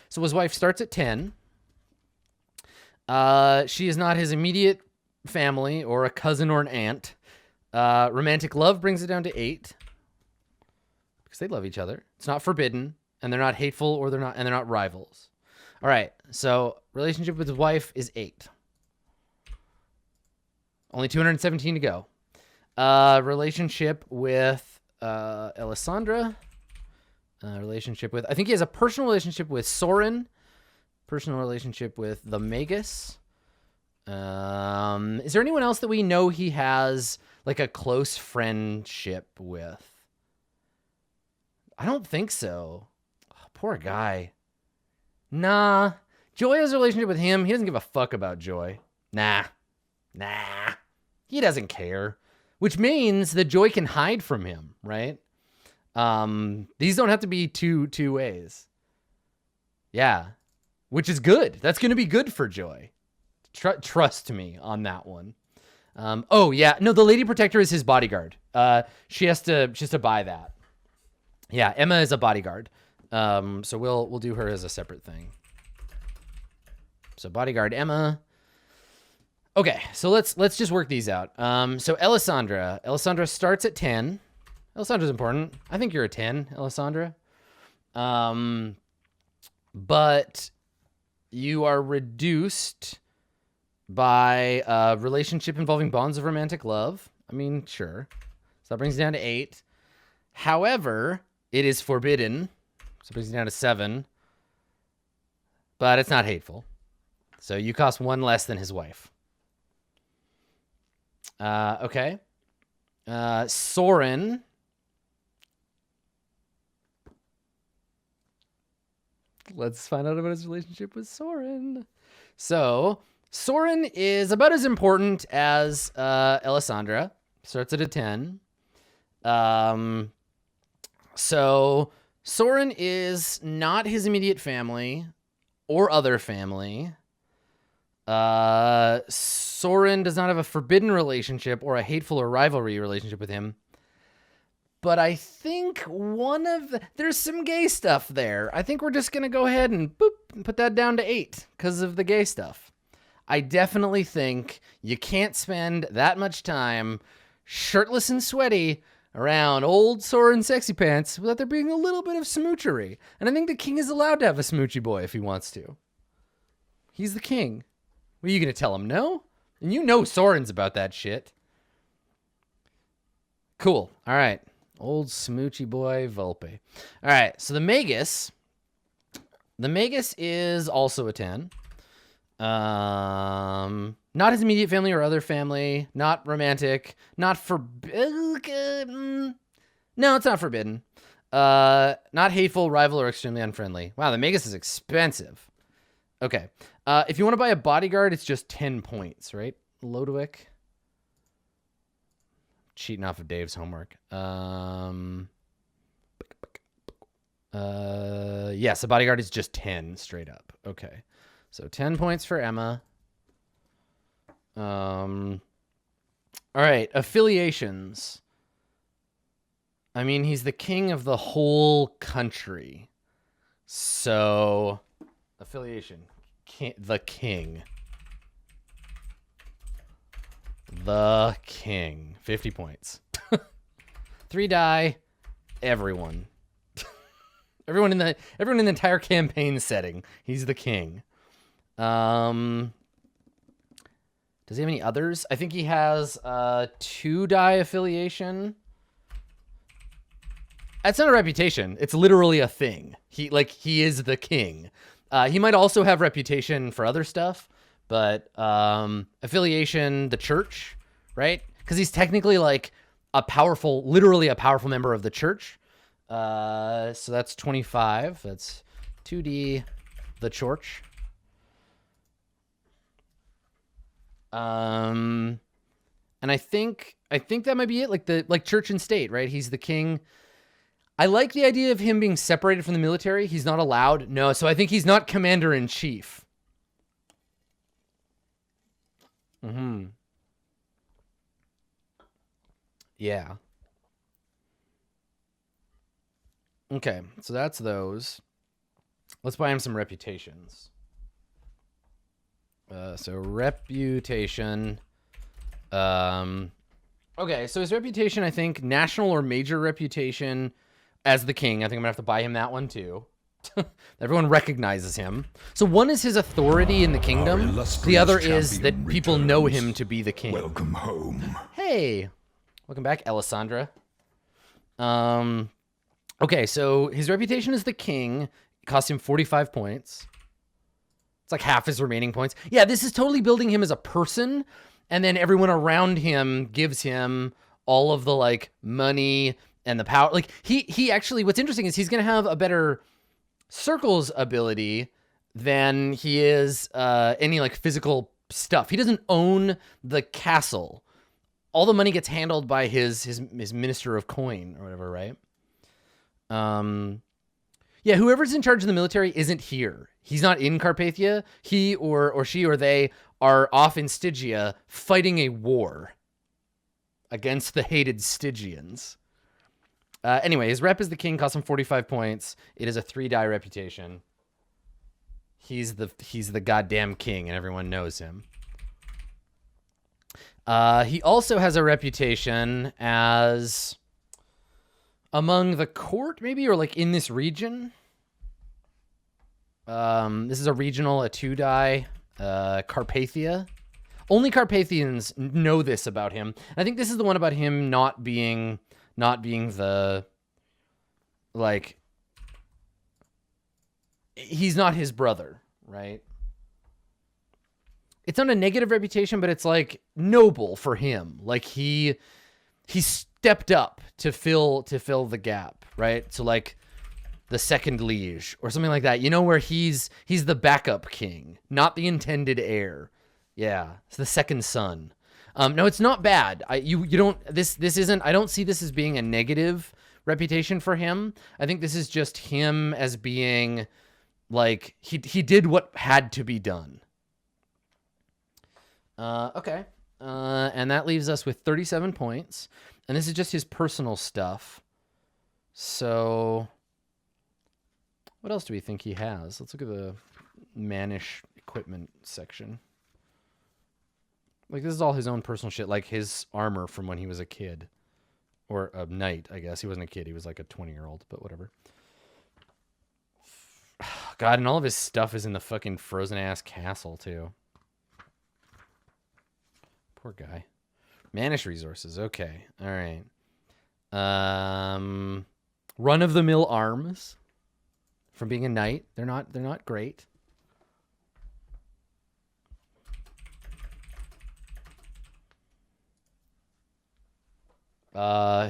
So his wife starts at 10. She is not his immediate family or a cousin or an aunt. Romantic love brings it down to 8, because they love each other. It's not forbidden. And they're not hateful, or they're not rivals. All right, so relationship with his wife is 8. Only 217 to go. Relationship with Alessandra. Relationship with, I think he has a personal relationship with Soren. Personal relationship with the Magus. Is there anyone else that we know he has like a close friendship with? I don't think so. Poor guy. Nah. Joy has a relationship with him. He doesn't give a fuck about Joy. Nah. He doesn't care. Which means that Joy can hide from him, right? These don't have to be two ways. Yeah. Which is good. That's going to be good for Joy. Trust me on that one. Oh, yeah. No, the Lady Protector is his bodyguard. She has to buy that. Yeah, Emma is a bodyguard. So we'll do her as a separate thing. So bodyguard Emma. Okay, so let's just work these out. So Alessandra starts at 10. Alessandra's important. I think you're a 10, Alessandra. But you are reduced by a relationship involving bonds of romantic love. I mean, sure. So that brings you down to 8. However, it is forbidden. So it brings you down to 7. But it's not hateful. So you cost 1 less than his wife. Okay. Soren. Let's find out about his relationship with Soren. So Soren is about as important as Alessandra. Starts at a 10. So Soren is not his immediate family or other family. Soren does not have a forbidden relationship or a hateful or rivalry relationship with him. But I think there's some gay stuff there. I think we're just going to go ahead and put that down to 8 because of the gay stuff. I definitely think you can't spend that much time shirtless and sweaty around old Soren sexy pants without there being a little bit of smoochery. And I think the king is allowed to have a smoochy boy if he wants to. He's the king. What are you going to tell him? No? And you know Soren's about that shit. Cool. All right. Old smoochy boy Volpe. All right. So the Magus is also a 10. Not his immediate family or other family. Not romantic. Not forbidden. No, it's not forbidden. Not hateful, rival, or extremely unfriendly. Wow, the Magus is expensive. Okay. If you want to buy a bodyguard, it's just 10 points, right? Lodwick. Cheating off of Dave's homework. Yes, a bodyguard is just 10 straight up. Okay. So 10 points for Emma. All right, affiliations. I mean, he's the king of the whole country. So, affiliation. The king. The king. 50 points. 3 die. Everyone. Everyone in the entire campaign setting. He's the king. Does he have any others? I think he has 2 die affiliation. That's not a reputation. It's literally a thing. He is the king. He might also have reputation for other stuff, but affiliation, the church, right? Because he's technically like literally a powerful member of the church. So that's 25. That's 2D, the church. And I think that might be it. Like church and state, right? He's the king. I like the idea of him being separated from the military. He's not allowed. No, so I think he's not commander in chief. Yeah. Okay, so that's those. Let's buy him some reputations. So reputation. Okay, so his reputation, I think, national or major reputation as the king. I think I'm gonna have to buy him that one too. Everyone recognizes him. So one is his authority in the kingdom. The other is that people know him to be the king. Welcome home. Hey, welcome back, Alessandra. Okay, so his reputation as the king. It cost him 45 points. It's like half his remaining points. Yeah, this is totally building him as a person, and then everyone around him gives him all of the like money and the power. Like he actually, what's interesting is he's gonna have a better circles ability than he is any like physical stuff. He doesn't own the castle. All the money gets handled by his minister of coin or whatever, right? Yeah, whoever's in charge of the military isn't here. He's not in Carpathia. He or she or they are off in Stygia fighting a war against the hated Stygians. Anyway, his rep is the king, costs him 45 points. It is a 3-die reputation. He's the goddamn king, and everyone knows him. He also has a reputation as among the court, maybe, or like in this region. This is a 2-die, Carpathia. Only Carpathians know this about him. And I think this is the one about him not being the, like, he's not his brother, right? It's not a negative reputation, but it's like noble for him. Like he stepped up to fill the gap, right? So like the second liege or something like that. You know, where he's the backup king, not the intended heir. Yeah, it's the second son. No, it's not bad. You don't. This isn't. I don't see this as being a negative reputation for him. I think this is just him as being like he did what had to be done. Okay. And that leaves us with 37 points. And this is just his personal stuff. So what else do we think he has? Let's look at the mannish equipment section. Like, this is all his own personal shit, like his armor from when he was a kid. Or a knight, I guess. He wasn't a kid. He was like a 20-year-old, but whatever. God, and all of his stuff is in the fucking frozen-ass castle, too. Poor guy. Mannish resources. Okay. All right. Run-of-the-mill arms. From being a knight. They're not great.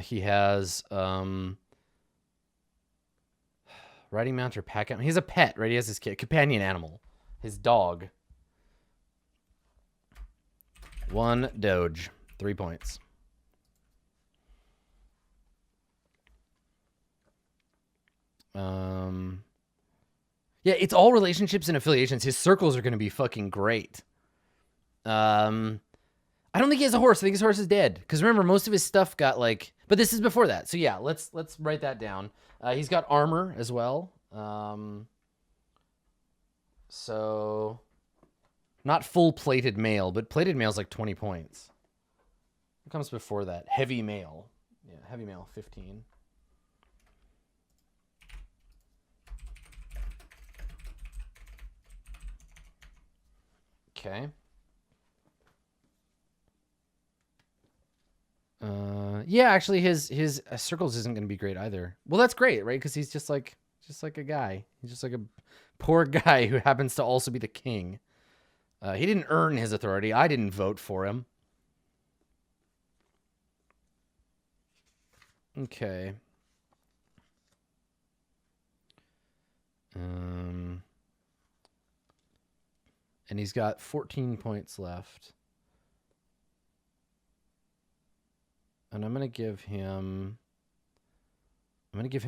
He has riding mount or pack animal. He has a pet, right? He has his companion animal, his dog. 1 doge, 3 points. Yeah, it's all relationships and affiliations. His circles are going to be fucking great. I don't think he has a horse. I think his horse is dead. Because remember, most of his stuff got like... But this is before that. So yeah, let's write that down. He's got armor as well. So... Not full plated mail, but plated mail is like 20 points. What comes before that? Heavy mail. Yeah, heavy mail, 15. Okay. Yeah, actually his circles isn't going to be great either. Well, that's great, right? Because he's just like a guy. He's just like a poor guy who happens to also be the king. He didn't earn his authority. I didn't vote for him. Okay. And he's got 14 points left. And I'm going to give him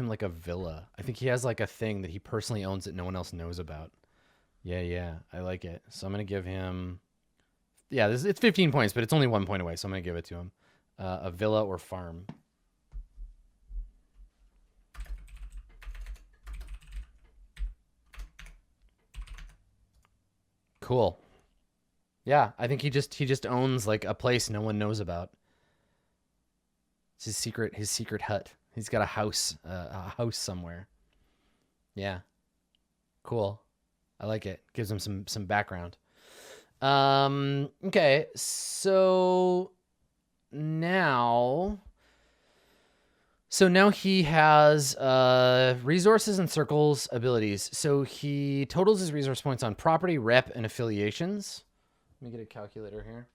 like a villa. I think he has like a thing that he personally owns that no one else knows about. Yeah, I like it. So I'm going to give him, yeah, it's 15 points, but it's only 1 point away. So I'm going to give it to him. A villa or farm. Cool. Yeah, I think he just owns like a place no one knows about. It's his secret hut. He's got a house somewhere. Yeah. Cool. I like it. Gives him some background. Okay. So now he has resources and circles abilities. So he totals his resource points on property, rep, and affiliations. Let me get a calculator here.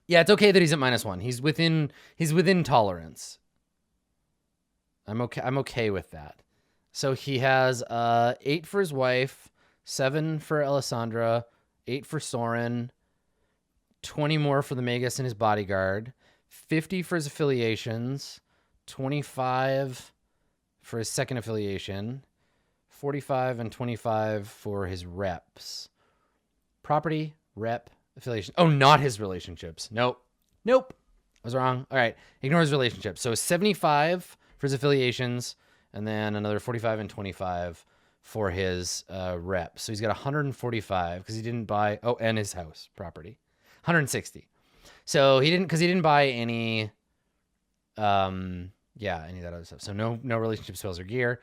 Yeah, it's okay that he's at -1. He's within tolerance. I'm okay with that. So he has 8 for his wife, 7 for Alessandra, 8 for Soren, 20 more for the Magus and his bodyguard, 50 for his affiliations, 25 for his second affiliation, 45 and 25 for his reps. Property, rep, affiliation. Oh, not his relationships. Nope. I was wrong. All right. Ignore his relationships. So 75 for his affiliations, and then another 45 and 25 for his rep. So he's got 145 because he didn't buy, and his house property. 160. So he didn't buy any, any of that other stuff. So no relationship spells or gear.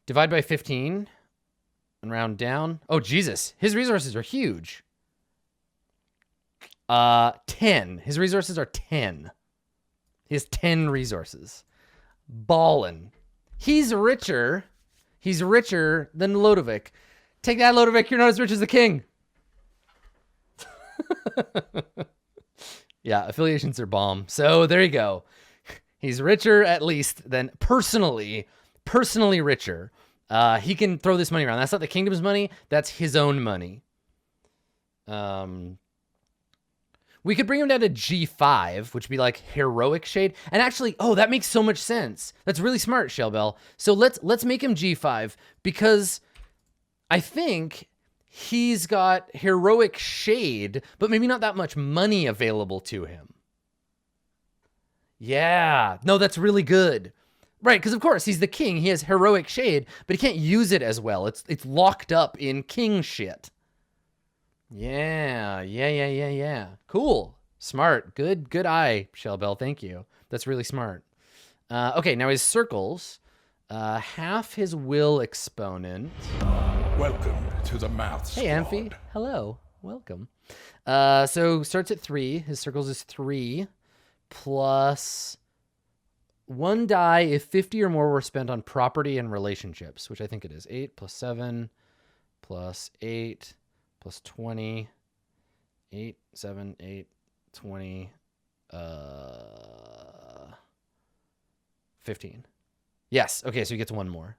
Divide by 15 and round down. Oh, Jesus. His resources are huge. 10. His resources are 10. He has 10 resources. Ballin'. He's richer than Lodovic. Take that, Lodovic. You're not as rich as the king. Yeah, affiliations are bomb. So there you go. He's richer, at least, than personally personally richer. He can throw this money around. That's not the kingdom's money. That's his own money. We could bring him down to G5, which would be like heroic shade. And actually, oh, that makes so much sense. That's really smart, Shellbell. So let's make him G5 because I think he's got heroic shade, but maybe not that much money available to him. Yeah, no, that's really good. Right, because of course he's the king. He has heroic shade, but he can't use it as well. It's locked up in king shit. Yeah. Cool. Smart. Good eye, Shellbell. Thank you. That's really smart. Okay, now his circles. Half his will exponent. Welcome to the math squad. Hey, Amphi. Hello. Welcome. So starts at 3. His circles is 3 plus 1 die if 50 or more were spent on property and relationships, which I think it is. 8 plus 7 plus 8 plus 20. 8, 7, 8, 20, 15. Yes. Okay, so he gets 1 more.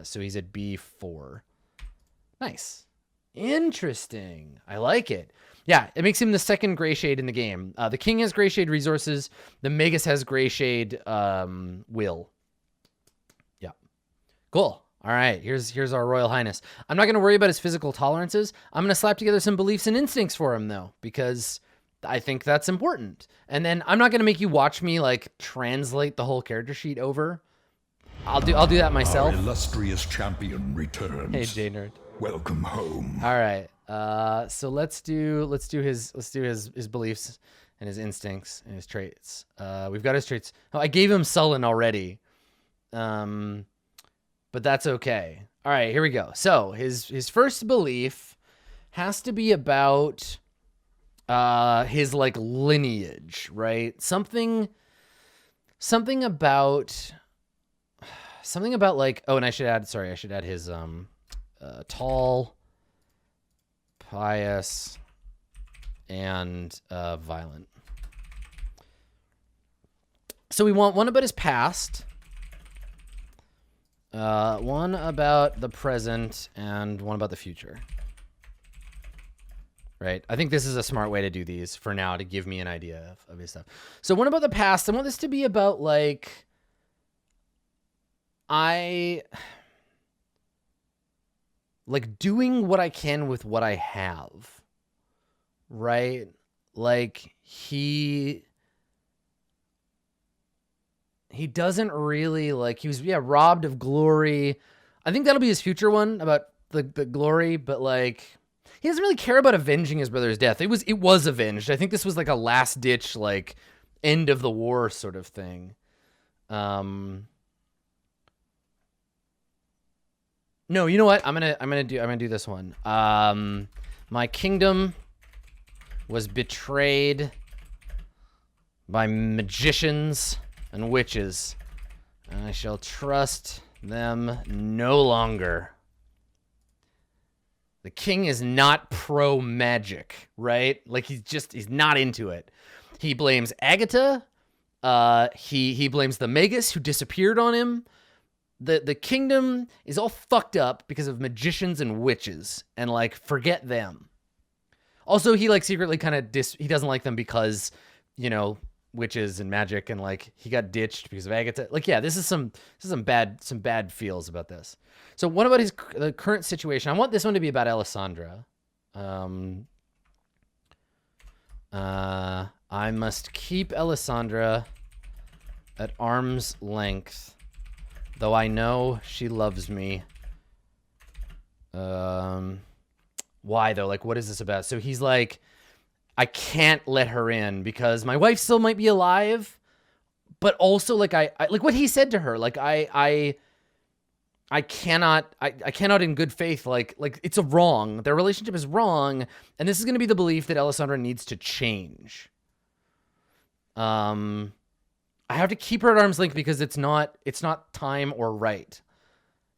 So he's at B4. Nice. Interesting. I like it. Yeah, it makes him the second gray shade in the game. The king has gray shade resources. The Magus has gray shade will. Yeah. Cool. All right, here's our Royal Highness. I'm not going to worry about his physical tolerances. I'm going to slap together some beliefs and instincts for him, though, because I think that's important. And then I'm not going to make you watch me, like, translate the whole character sheet over. I'll do that myself. Our illustrious champion returns. Hey, J-Nerd. Welcome home. All right. So let's do his beliefs and his instincts and his traits. We've got his traits. Oh, I gave him Sullen already. But that's okay. All right, here we go. So his first belief has to be about his like lineage, right? Something about like, oh, and I should add his tall, pious, and violent. So we want one about his past, one about the present, and one about the future. Right? I think this is a smart way to do these for now to give me an idea of his stuff. So one about the past, I want this to be about like, doing what I can with what I have, right? Like he doesn't really like, he was robbed of glory. I think that'll be his future one about the glory, but like he doesn't really care about avenging his brother's death. It was avenged. I think this was like a last ditch, like end of the war sort of thing. No, you know what? I'm gonna do this one. My kingdom was betrayed by magicians and witches, and I shall trust them no longer. The king is not pro magic, right? Like he's not into it. He blames Agatha. He blames the Magus who disappeared on him. The kingdom is all fucked up because of magicians and witches, and like forget them. Also, he like secretly kind of he doesn't like them because, you know, witches and magic, and like he got ditched because of Agatha. Like, yeah, this is some bad feels about this. So what about the current situation? I want this one to be about Alessandra. I must keep Alessandra at arm's length, though I know she loves me. Why though? Like, what is this about? So he's like, I can't let her in because my wife still might be alive, but also like I like what he said to her. Like I cannot in good faith, like it's a wrong. Their relationship is wrong, and this is going to be the belief that Alessandra needs to change. I have to keep her at arm's length because it's not time or right.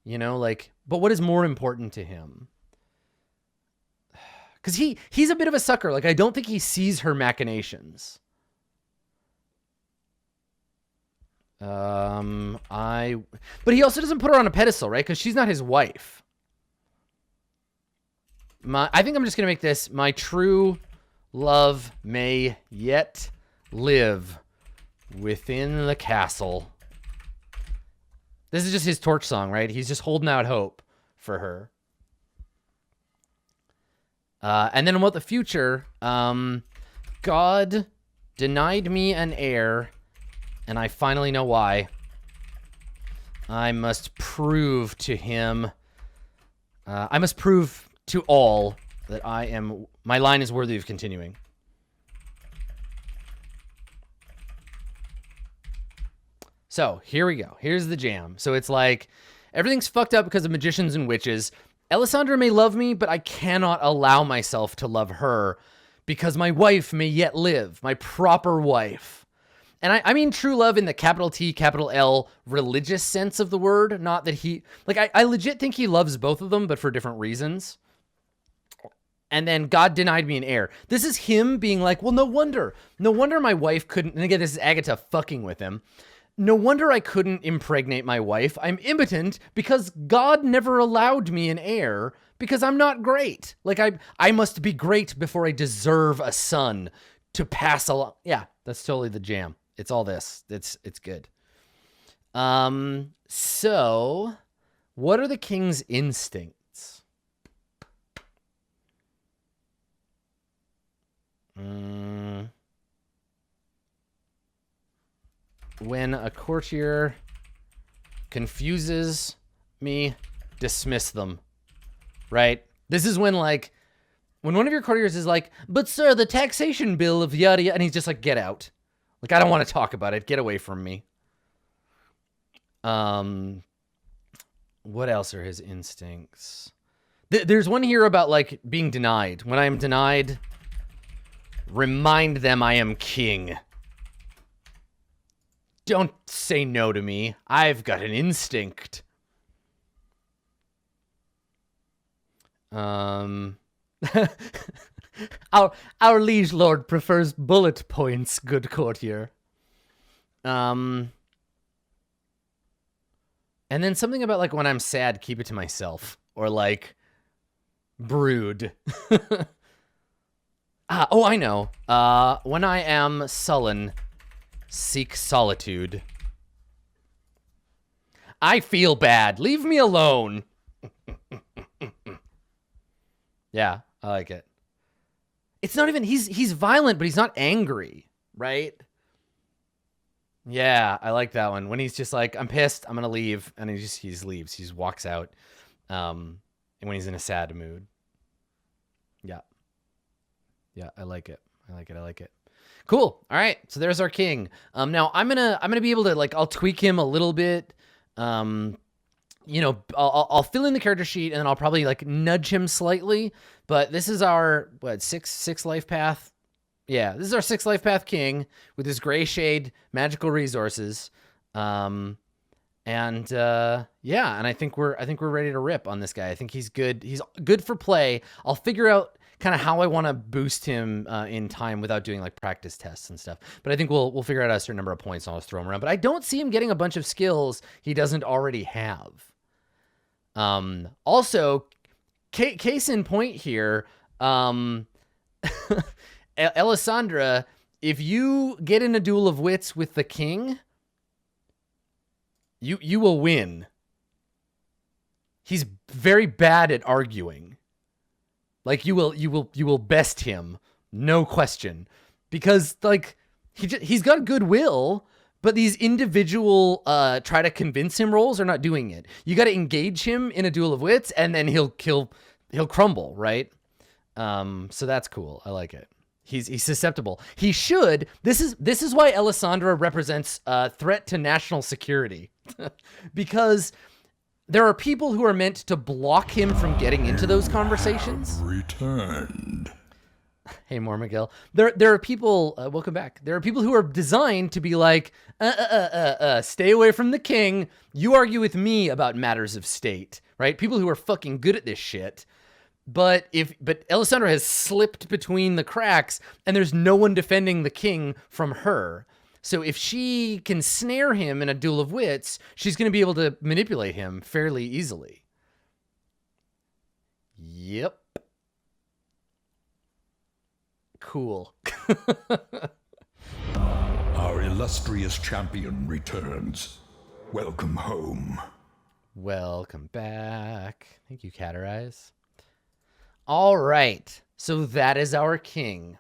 You know, like, but what is more important to him? Because he's a bit of a sucker. Like, I don't think he sees her machinations. But he also doesn't put her on a pedestal, right? Because she's not his wife. I think I'm just gonna make this: my true love may yet live within the castle. This is just his torch song, right? He's just holding out hope for her. And then about the future, God denied me an heir, and I finally know why. I must prove to him, I must prove to all that my line is worthy of continuing. So here we go. Here's the jam. So it's like, everything's fucked up because of magicians and witches. Alessandra may love me, but I cannot allow myself to love her because my wife may yet live, my proper wife. And I mean true love in the capital T, capital L, religious sense of the word. Not that he, like, I legit think he loves both of them, but for different reasons. And then God denied me an heir. This is him being like, well, no wonder my wife couldn't, and again, this is Agatha fucking with him. No wonder I couldn't impregnate my wife. I'm impotent because God never allowed me an heir because I'm not great. Like, I must be great before I deserve a son to pass along. Yeah, that's totally the jam. It's all this. It's good. So what are the king's instincts? When a courtier confuses me, dismiss them, right? This is when, like, when one of your courtiers is like, but sir, the taxation bill of yada yada, and he's just like, get out. Like, I don't want to talk about it. Get away from me. What else are his instincts? There's one here about, like, being denied. When I am denied, remind them I am king. Don't say no to me. I've got an instinct. Our liege lord prefers bullet points, good courtier. And then something about, like, when I'm sad, keep it to myself. Or, like, brood. Oh, I know. When I am sullen, seek solitude. I feel bad. Leave me alone. Yeah, I like it. It's not even, he's violent, but he's not angry, right? Yeah, I like that one. When he's just like, I'm pissed, I'm gonna leave, and he leaves. He just walks out. And when he's in a sad mood. Yeah. Yeah, I like it. I like it. Cool. All right. So there's our king. Now I'm gonna be able to, like, I'll tweak him a little bit. You know, I'll fill in the character sheet and then I'll probably, like, nudge him slightly. But this is our six life path. Yeah, this is our 6 life path king with his gray shade magical resources. Yeah, and I think we're ready to rip on this guy. I think he's good. He's good for play. I'll figure out kind of how I want to boost him in time without doing, like, practice tests and stuff. But I think we'll figure out a certain number of points and I'll just throw him around. But I don't see him getting a bunch of skills he doesn't already have. Also, case in point here, Alessandra, if you get in a duel of wits with the king, you will win. He's very bad at arguing. Like, you will best him, no question, because, like, he's got goodwill, but these individual try to convince him rolls are not doing it. You got to engage him in a duel of wits, and then he'll crumble, right? So that's cool. I like it. He's susceptible. He should. This is why Alessandra represents a threat to national security, because there are people who are meant to block him from getting into those conversations. Returned. Hey, more Miguel. There are people. Welcome back. There are people who are designed to be like, stay away from the king. You argue with me about matters of state, right? People who are fucking good at this shit. But Alessandra has slipped between the cracks, and there's no one defending the king from her. So if she can snare him in a duel of wits, she's going to be able to manipulate him fairly easily. Yep. Cool. Our illustrious champion returns. Welcome home. Welcome back. Thank you, Caterize. All right. So that is our king.